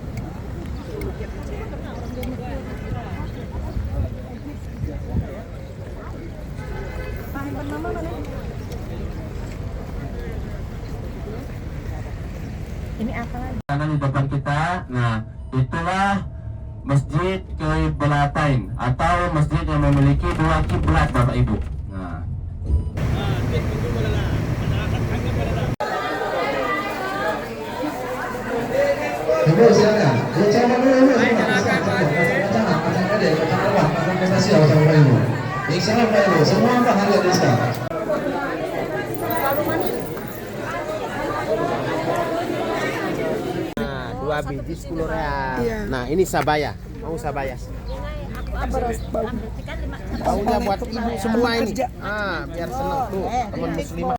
Speaker 2: Ini apa lagi?
Speaker 3: Kanan di depan kita, nah itulah Masjid Qiblatain atau masjid yang memiliki dua kiblat Bapak Ibu. Nah,
Speaker 6: Ibu silakan. Ya coba dulu Ibu. Macam ada macam awak macam prestasi awak sama Pak Ibu. Insyaallah Pak Ibu, semua Pak harga diskon.
Speaker 8: Nah, 2 biji 10 real. Nah, ini sabaya. Mau sabaya? Baunya buat ibu semua ini. Ah, biar senang tuh teman muslimah.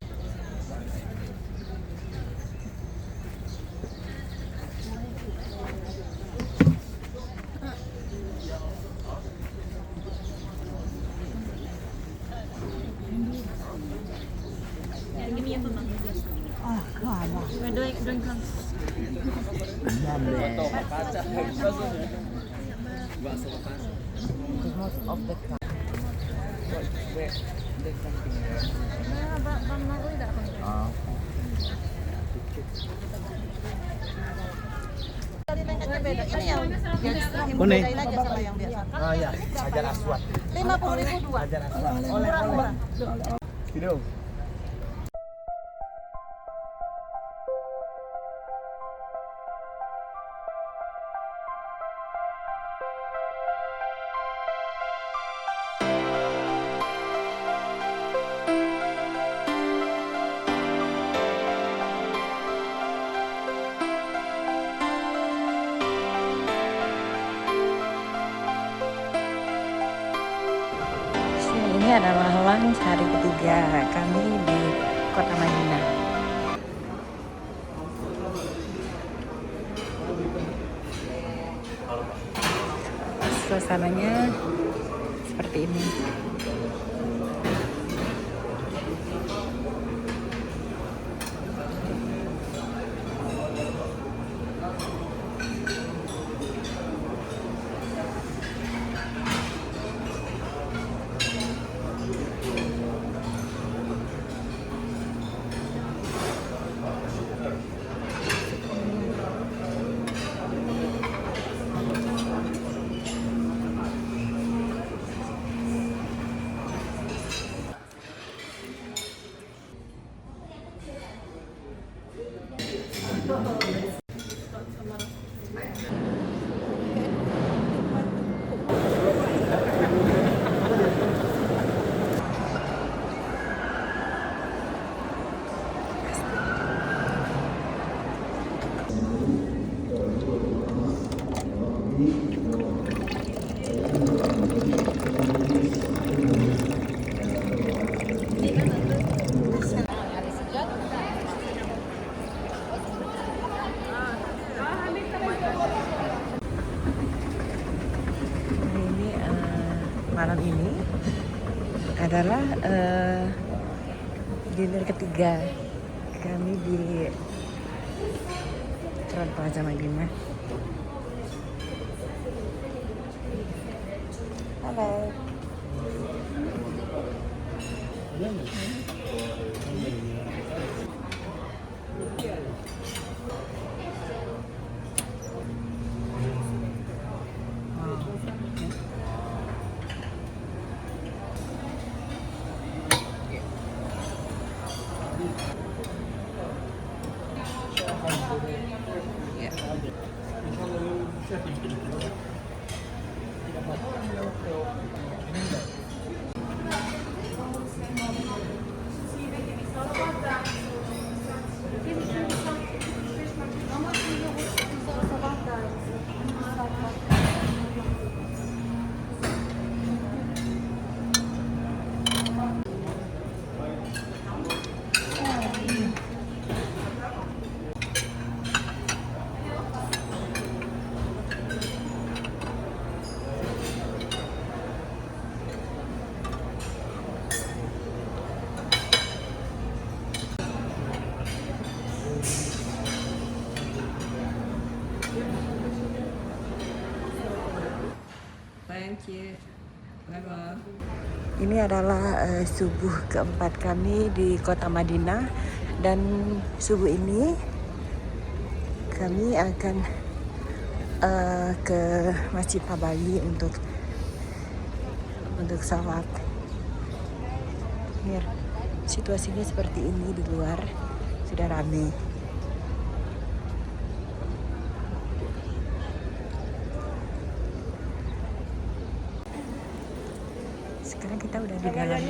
Speaker 8: Kuning. Ah ya, Hajar Aswad.
Speaker 7: 50.000 dua.
Speaker 8: Hajar Aswad.
Speaker 7: Murah-murah.
Speaker 8: Video.
Speaker 2: Ini adalah lunch hari ketiga kami di Kota Madinah. Suasananya seperti ini. Malam ini adalah dinner ketiga kami di Grand Plaza Madinah. Halo. Cik. Bye-bye.
Speaker 1: Ini adalah subuh keempat kami di kota Madinah, dan subuh ini kami akan ke Masjid Nabawi untuk salat. Mir, situasinya seperti ini di luar, sudah ramai. Sekarang kita udah di dalam.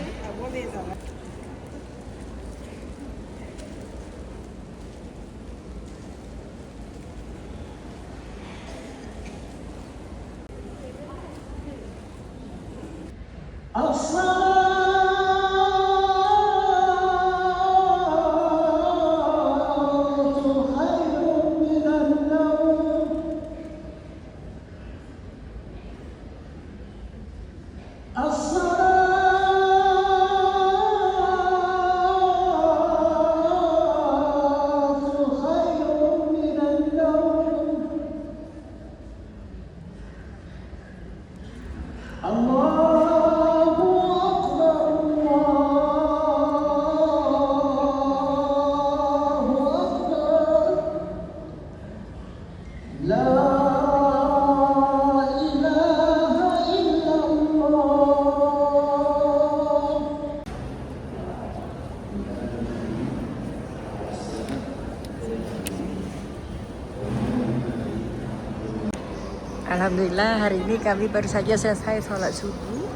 Speaker 1: Alhamdulillah hari ini kami baru saja selesai sholat subuh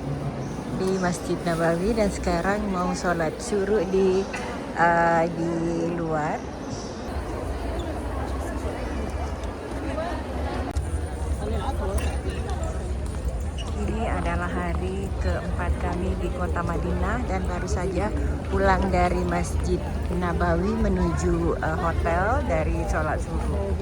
Speaker 1: di Masjid Nabawi, dan sekarang mau sholat syuruk di luar. Ini adalah hari keempat kami di kota Madinah dan baru saja pulang dari Masjid Nabawi menuju hotel dari sholat subuh.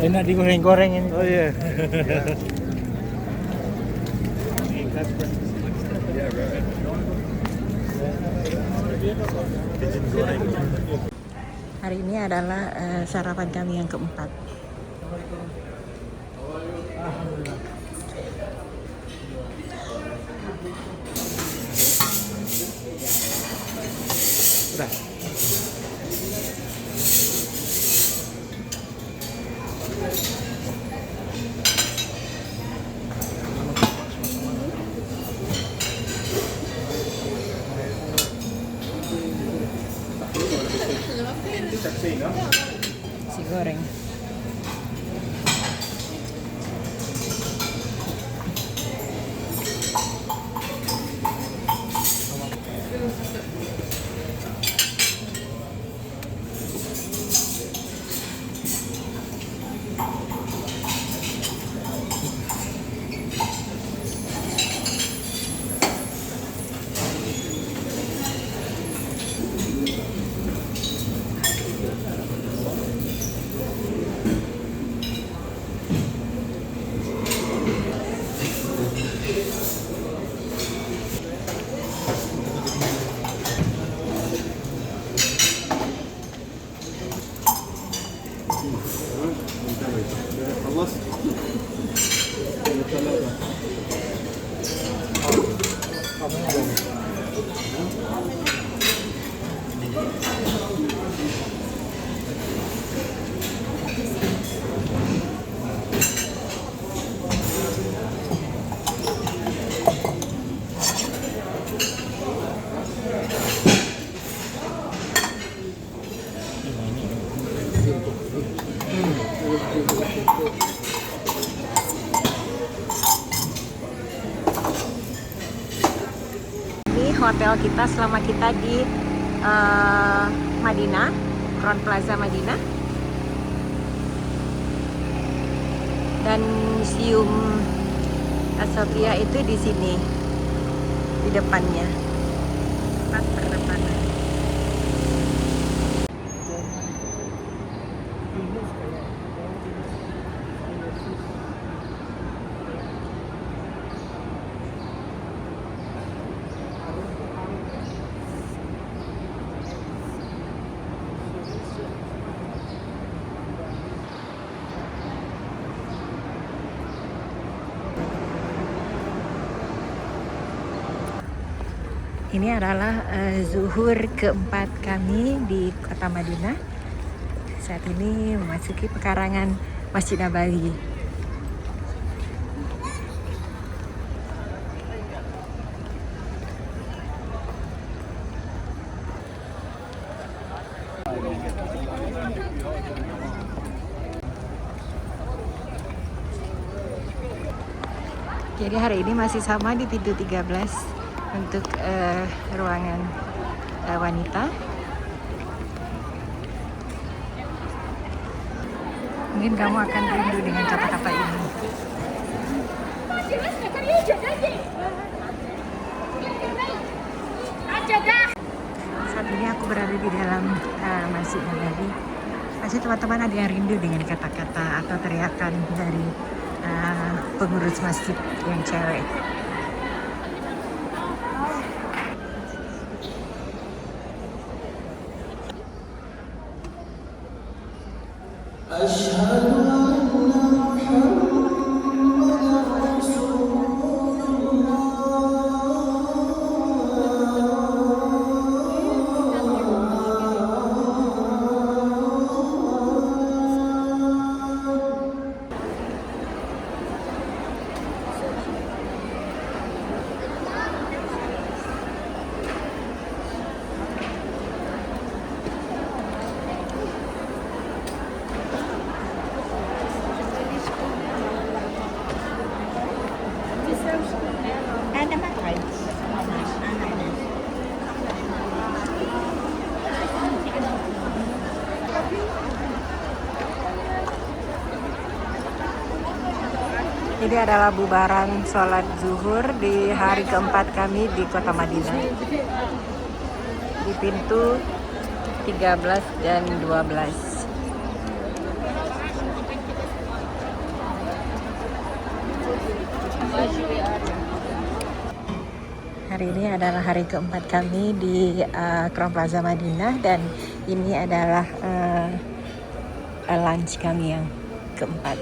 Speaker 8: Enak digoreng-goreng ini. Oh iya.
Speaker 1: Hari ini adalah sarapan kami yang keempat. Nasi goreng. Ini hotel kita selama kita di Madinah, Crown Plaza Madinah, dan museum Sofia itu di sini, di depannya, pas berdepanan. Ini adalah zuhur keempat kami di kota Madinah. Saat ini memasuki pekarangan Masjid Nabawi. Jadi hari ini masih sama di pintu 13 untuk ruangan wanita. Mungkin kamu akan rindu dengan kata-kata ini. Saat ini aku berada di dalam Masjid Nabawi. Pasti teman-teman ada yang rindu dengan kata-kata atau teriakan dari pengurus masjid yang cewek. Ini adalah bubaran sholat zuhur di hari keempat kami di kota Madinah. Di pintu 13 dan 12. Hari ini adalah hari keempat kami di Crown Plaza Madinah dan ini adalah lunch kami yang keempat.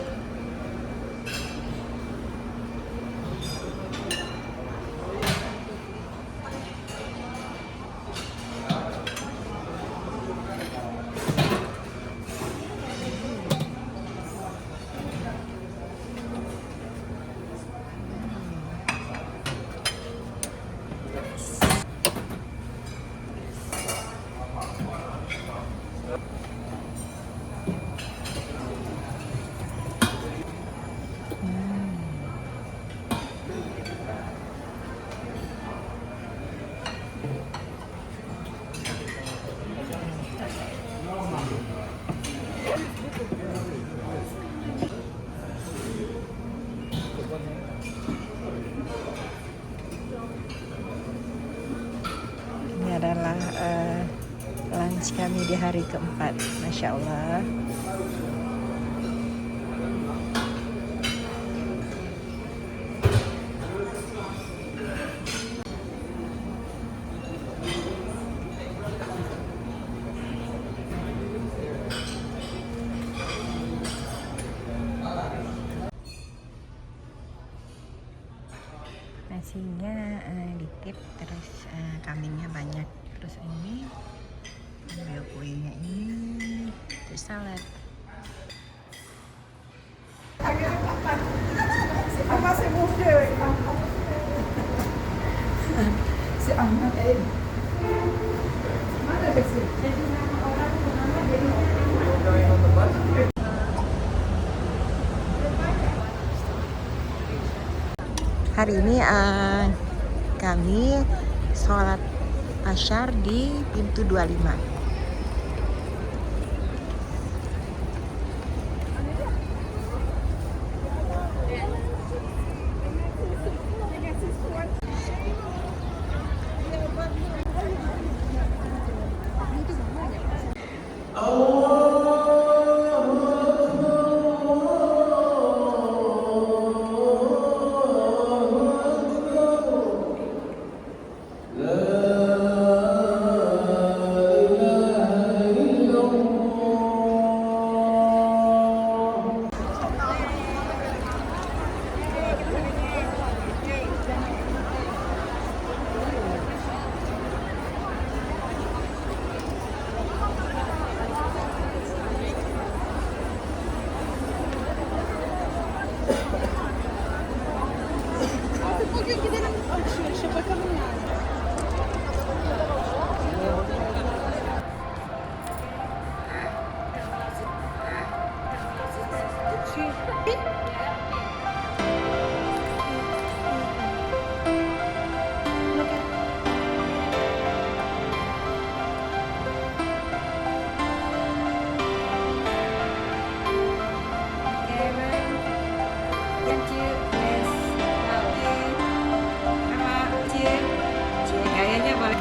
Speaker 1: Ini adalah lunch kami di hari keempat, Masya Allah. Nasinya dikit, terus kambingnya banyak, terus ini ambil kuenya ini, terus salad.
Speaker 2: Si Ahmad
Speaker 1: Hari ini kami sholat asyar di pintu 25. Gayanya boleh.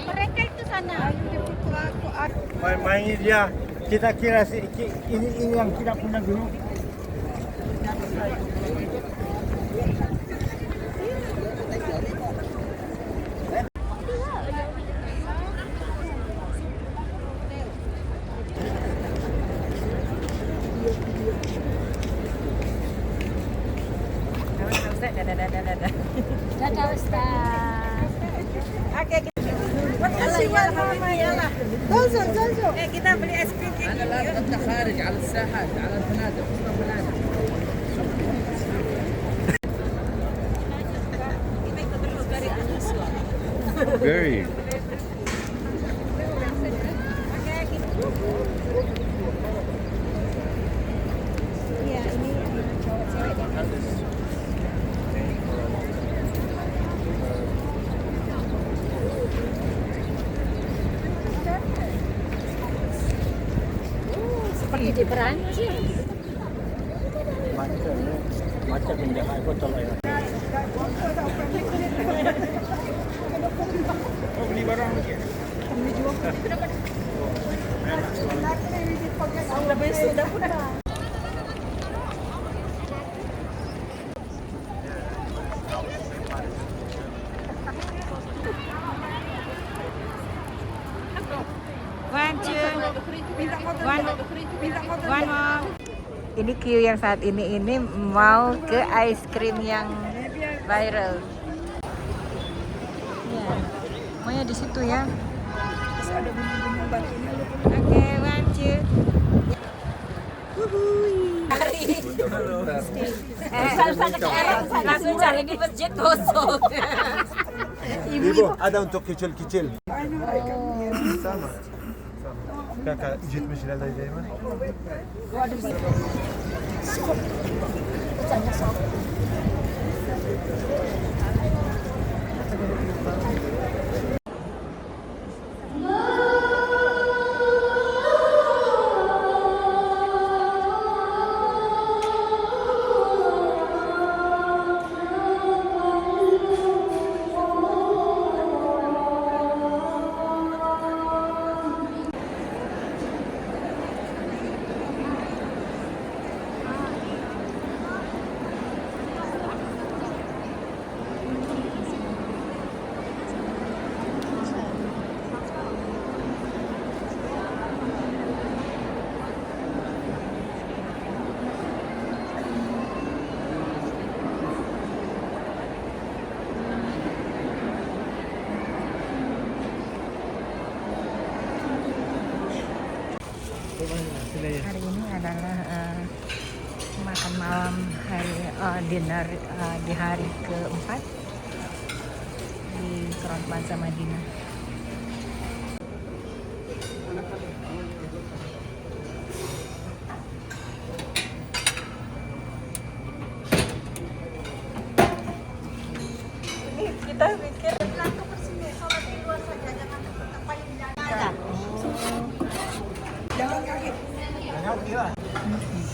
Speaker 7: Mereka itu sana.
Speaker 9: Main dia, kita kira ini yang tidak pernah dulu.
Speaker 7: Dadah Ustaz.
Speaker 1: Oke, makasih ya Mama ya lah. Dozo. Kita beli es krim kayak gini.
Speaker 8: أنت خارج على الساحات على الفنادق
Speaker 9: Very.
Speaker 1: Iya, ini cowok cewek deh.
Speaker 7: Seperti di Perancis.
Speaker 9: Macam penjaga aku tolong ya. Oh, beli barang lagi.
Speaker 1: One more. Ini queue yang saat ini mau ke ice cream yang viral. Ya, maunya di situ ya. Oke, one, two. Langsung cari di masjid kosong.
Speaker 9: Ibu, ada untuk kecil-kecil. Sama. Kakak jit mesti ada di mana?
Speaker 1: Hari ini adalah makan malam dinner di hari keempat di Crown Plaza Madinah.
Speaker 7: Halo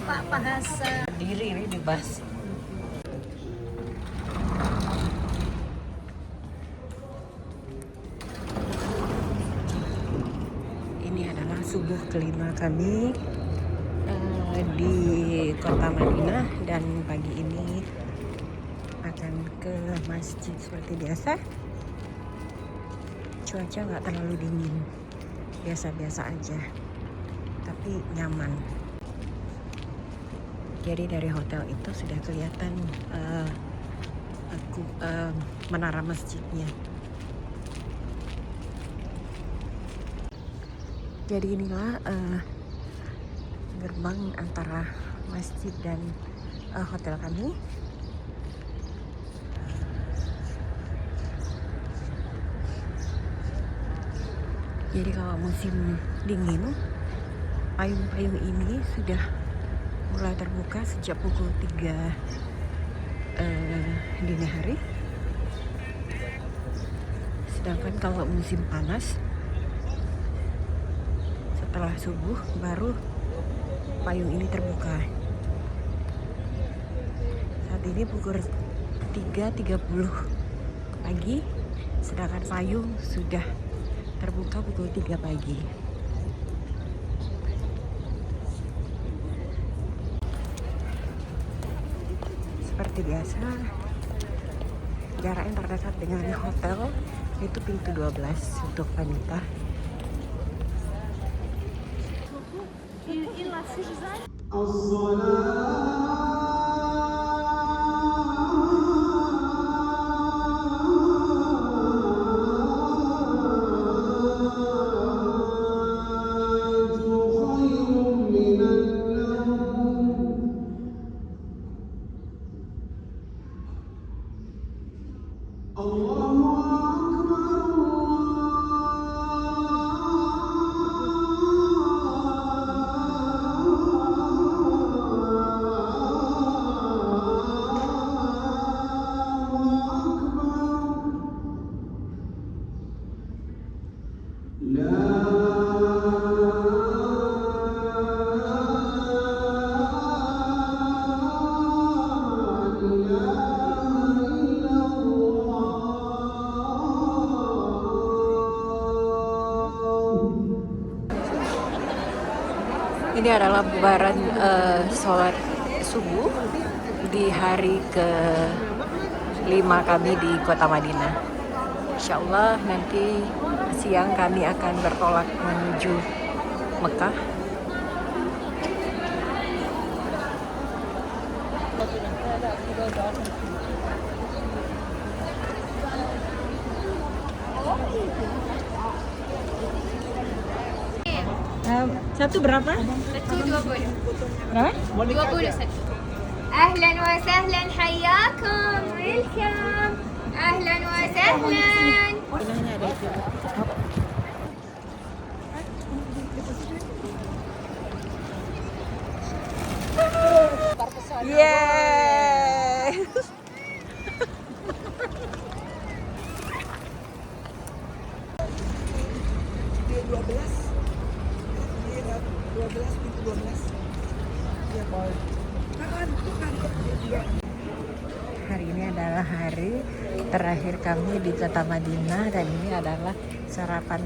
Speaker 7: Pak Bahasa.
Speaker 1: Diri ini bebas. Ini adalah subuh kelima kami di kota Madinah, dan pagi ini akan ke masjid seperti biasa. Cuaca nggak terlalu dingin, biasa-biasa aja, tapi nyaman. Jadi dari hotel itu sudah kelihatan menara masjidnya. Jadi inilah gerbang antara masjid dan hotel kami. Jadi kalau musim dingin, payung-payung ini sudah mulai terbuka sejak pukul 3 dini hari. Sedangkan kalau musim panas, setelah subuh baru payung ini terbuka. Saat ini pukul 3.30 pagi, sedangkan payung sudah terbuka pukul 3 pagi. Seperti biasa, jarak yang terdekat dengan hotel itu pintu 12 untuk wanita. Ini adalah bubaran sholat subuh di hari ke-5 kami di kota Madinah. Insya Allah nanti siang kami akan bertolak menuju Mekah. Satu berapa?
Speaker 10: Satu 20.
Speaker 1: Berapa?
Speaker 10: 20 satu. Ahlan wa sahlan, hayyakum, welcome. Ahlan wa sahlan.
Speaker 1: Yeay! Hari ini adalah hari terakhir kami di kota Madinah, dan ini adalah sarapan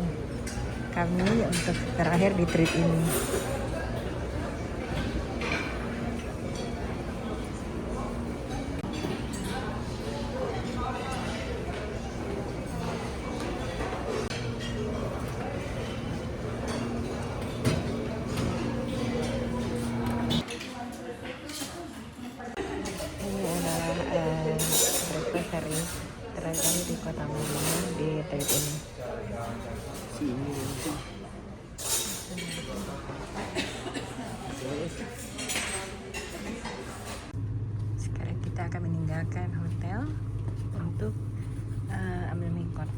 Speaker 1: kami untuk terakhir di trip ini. Terakhir di kota Madinah di trip ini. Sekarang kita akan meninggalkan hotel untuk ambil mikot.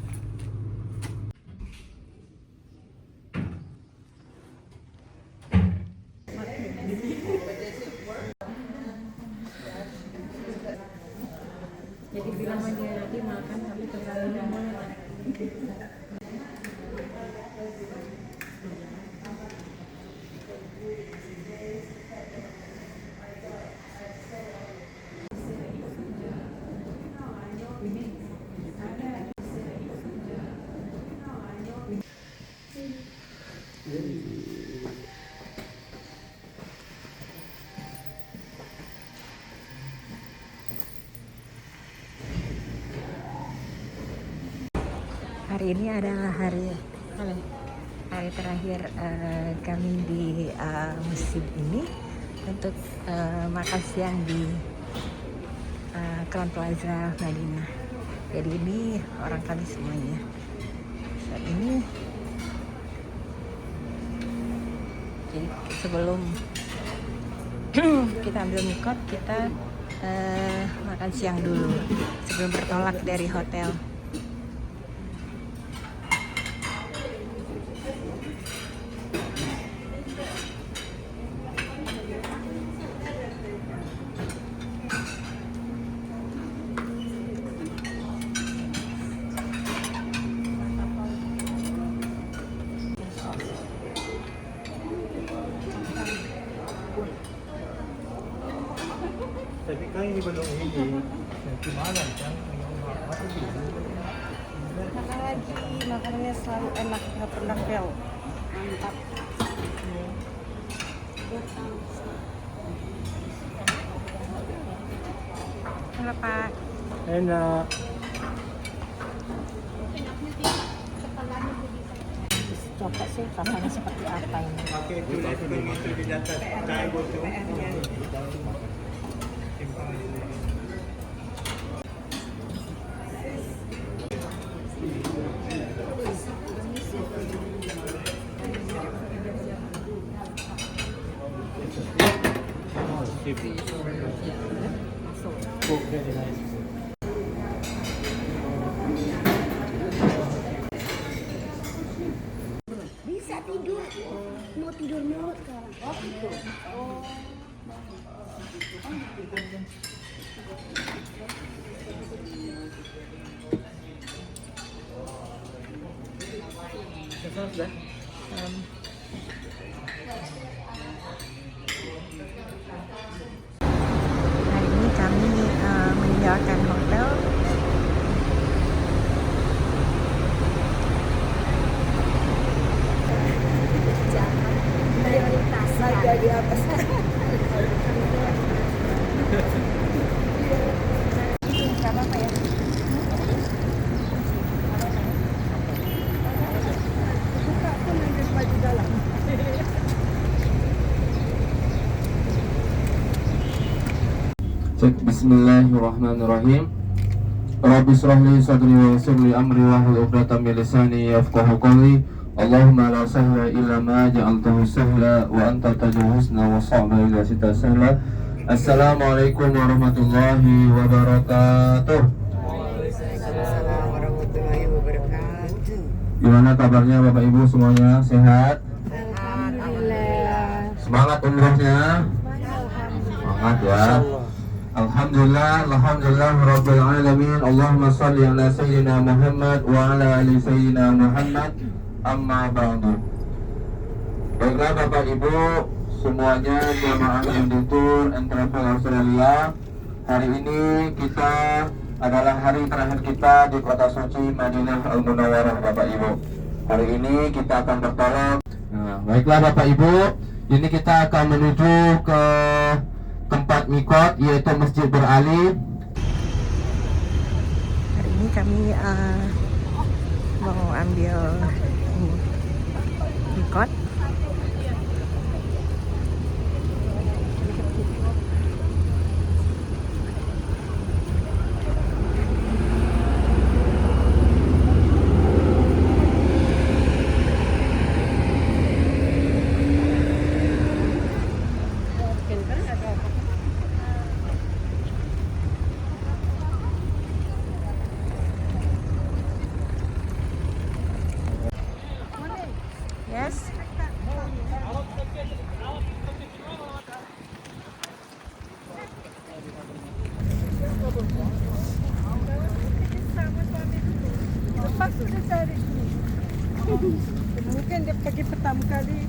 Speaker 1: Hari ini adalah hari terakhir kami di masjid ini untuk makan siang di Crown Plaza Madinah. Jadi ini orang kami semuanya. Saat ini, jadi sebelum kita ambil mikot, kita makan siang dulu sebelum bertolak dari hotel.
Speaker 9: Tapi kan ini belum ini. Nanti malam kan.
Speaker 7: Makan lagi, makanannya selalu enak, nggak pernah fail. Mantap.
Speaker 1: Halo Pak.
Speaker 9: Enak.
Speaker 1: Coba sih rasanya seperti apa ini.
Speaker 9: Pakai itu di atas cair botol.
Speaker 7: Bisa tidur, mau tidur mulu sekarang. Oh gitu.
Speaker 1: Hari ini kami meninggalkan hotel.
Speaker 7: Naga di atas.
Speaker 1: Gak apa-apa ya.
Speaker 7: Buka pun ada baju dalam.
Speaker 3: Bismillahirrahmanirrahim. Rabbi shrah li sadri wa yassir li amri wahlul 'uqdatam min lisani yafqahu qawli. Allahumma la sahla illa ma ja'altahu sahla wa anta taj'alul husna wa sa'ba illa sita sahla. Assalamualaikum warahmatullahi wabarakatuh.
Speaker 1: Waalaikumsalam warahmatullahi wabarakatuh.
Speaker 3: Gimana kabarnya Bapak Ibu semuanya? Sehat?
Speaker 1: Alhamdulillah.
Speaker 3: Semangat umrohnya? Semangat ya. Alhamdulillah, alhamdulillah rabbil alamin. Allahumma shalli ala sayyidina Muhammad wa ala ali sayyidina Muhammad. Amma ba'du. Baiklah Bapak Ibu semuanya, jamaah Indie Tour and Travel Australia. Hari ini kita adalah hari terakhir kita di kota suci Madinah Al Munawwarah Bapak Ibu. Hari ini kita akan bertolak. Nah, baiklah Bapak Ibu, ini kita akan menuju ke tempat mikot yaitu Masjid Berali.
Speaker 1: Hari ini kami mau ambil mikot. Yes.
Speaker 7: Lepas sudah cari. Mungkin dia pergi pertama kali.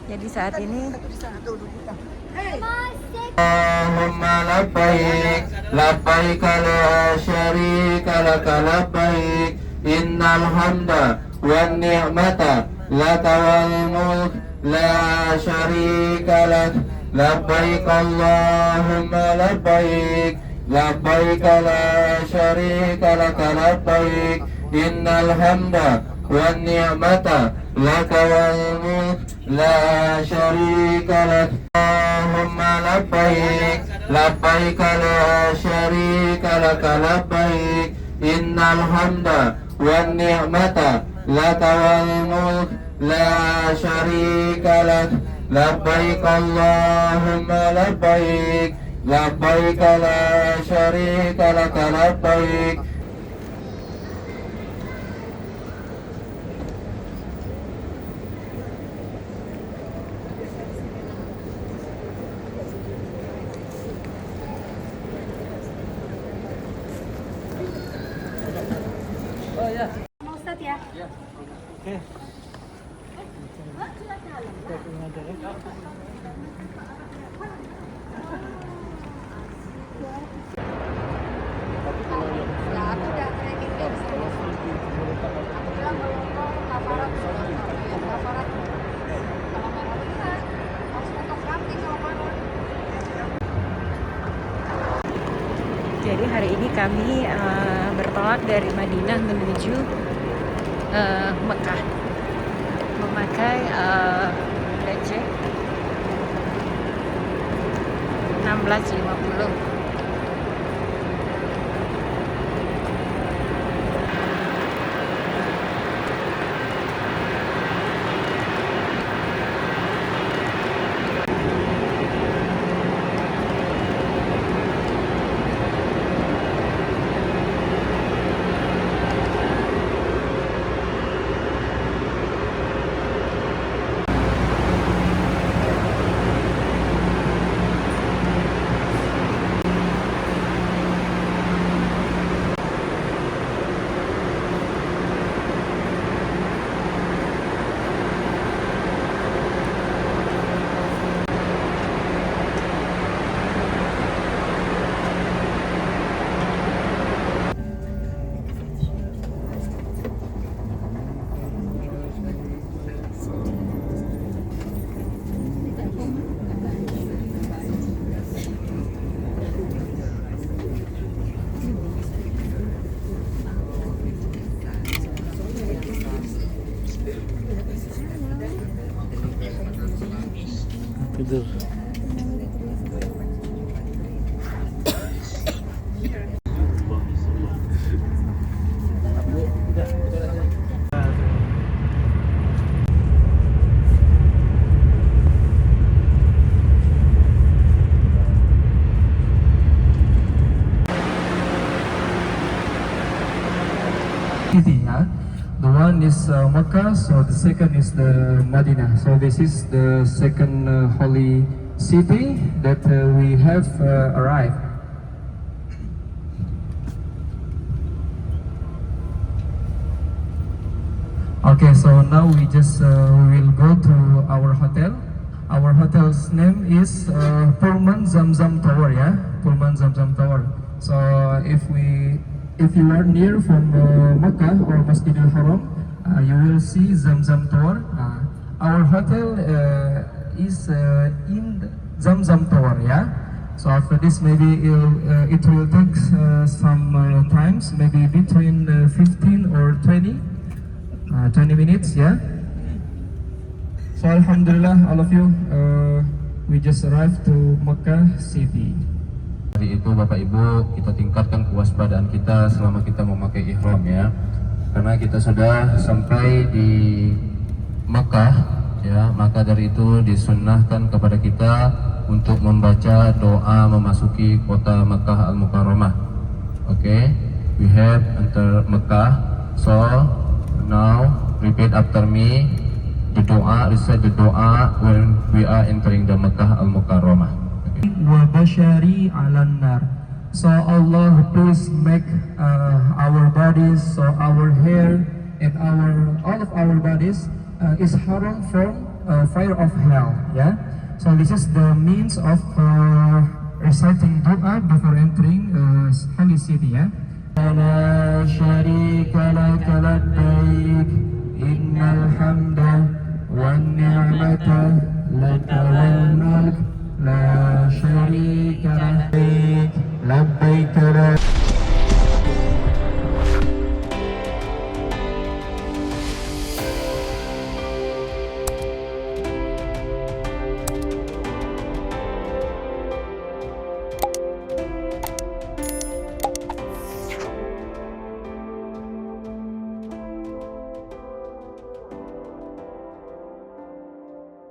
Speaker 1: Jadi saat ini
Speaker 3: Allahumma labbaik labbaik la syarika laka labbaik innal hamda wan ni'mata laka wal mulk la syarika lak labbaik Allahumma labbaik labbaik la syarika laka labbaik innal hamda wan ni'mata laka wal mulk la syarika lak Allahumma labbaik labbaik la syarika laka labbaik innal hamda wan ni'mata laka wal mulk la syarika lak labbaik Allahumma labbaik labbaik la syarika laka labbaik.
Speaker 10: Ustaz ya. Lah, aku udah training dia di sini. Aku bilang kalau kafarat kafarat kalau marah benar harus foto praktik kalau marah.
Speaker 1: Jadi hari ini kami bertolak dari Madinah menuju Mekah memakai receh 1650.
Speaker 9: Tidur.
Speaker 5: The one is Mecca, so the second is the Madinah. So this is the second holy city that we have arrived. Okay, so now we just will go to our hotel. Our hotel's name is Pullman Zamzam Tower, yeah, Pullman Zamzam Tower. So if you are near from Mecca or Masjidil Haram, you will see Zamzam Tower. Our hotel is in Zamzam Tower, yeah. So after this, maybe it will take some times, maybe between 15 or 20 minutes, yeah. So Alhamdulillah, all of you, we just arrived to Mecca City.
Speaker 3: Hari itu Bapak Ibu, kita tingkatkan kewaspadaan kita selama kita memakai ihram ya. Karena kita sudah sampai di Mekah ya, maka dari itu disunnahkan kepada kita untuk membaca doa memasuki kota Mekah Al-Mukarramah. Okay, we have enter Mekah. So now repeat after me the doa, recite the doa when we are entering the Mekah Al-Mukarramah.
Speaker 5: Wa bashari alan nar. So Allah, please make our bodies, so our hair and all of our bodies is haram from fire of hell. Yeah. So this is the means of
Speaker 11: reciting doa before entering holy city, ya.
Speaker 3: لا شريك لك لبيك إن الحمد والنعمة لك والملك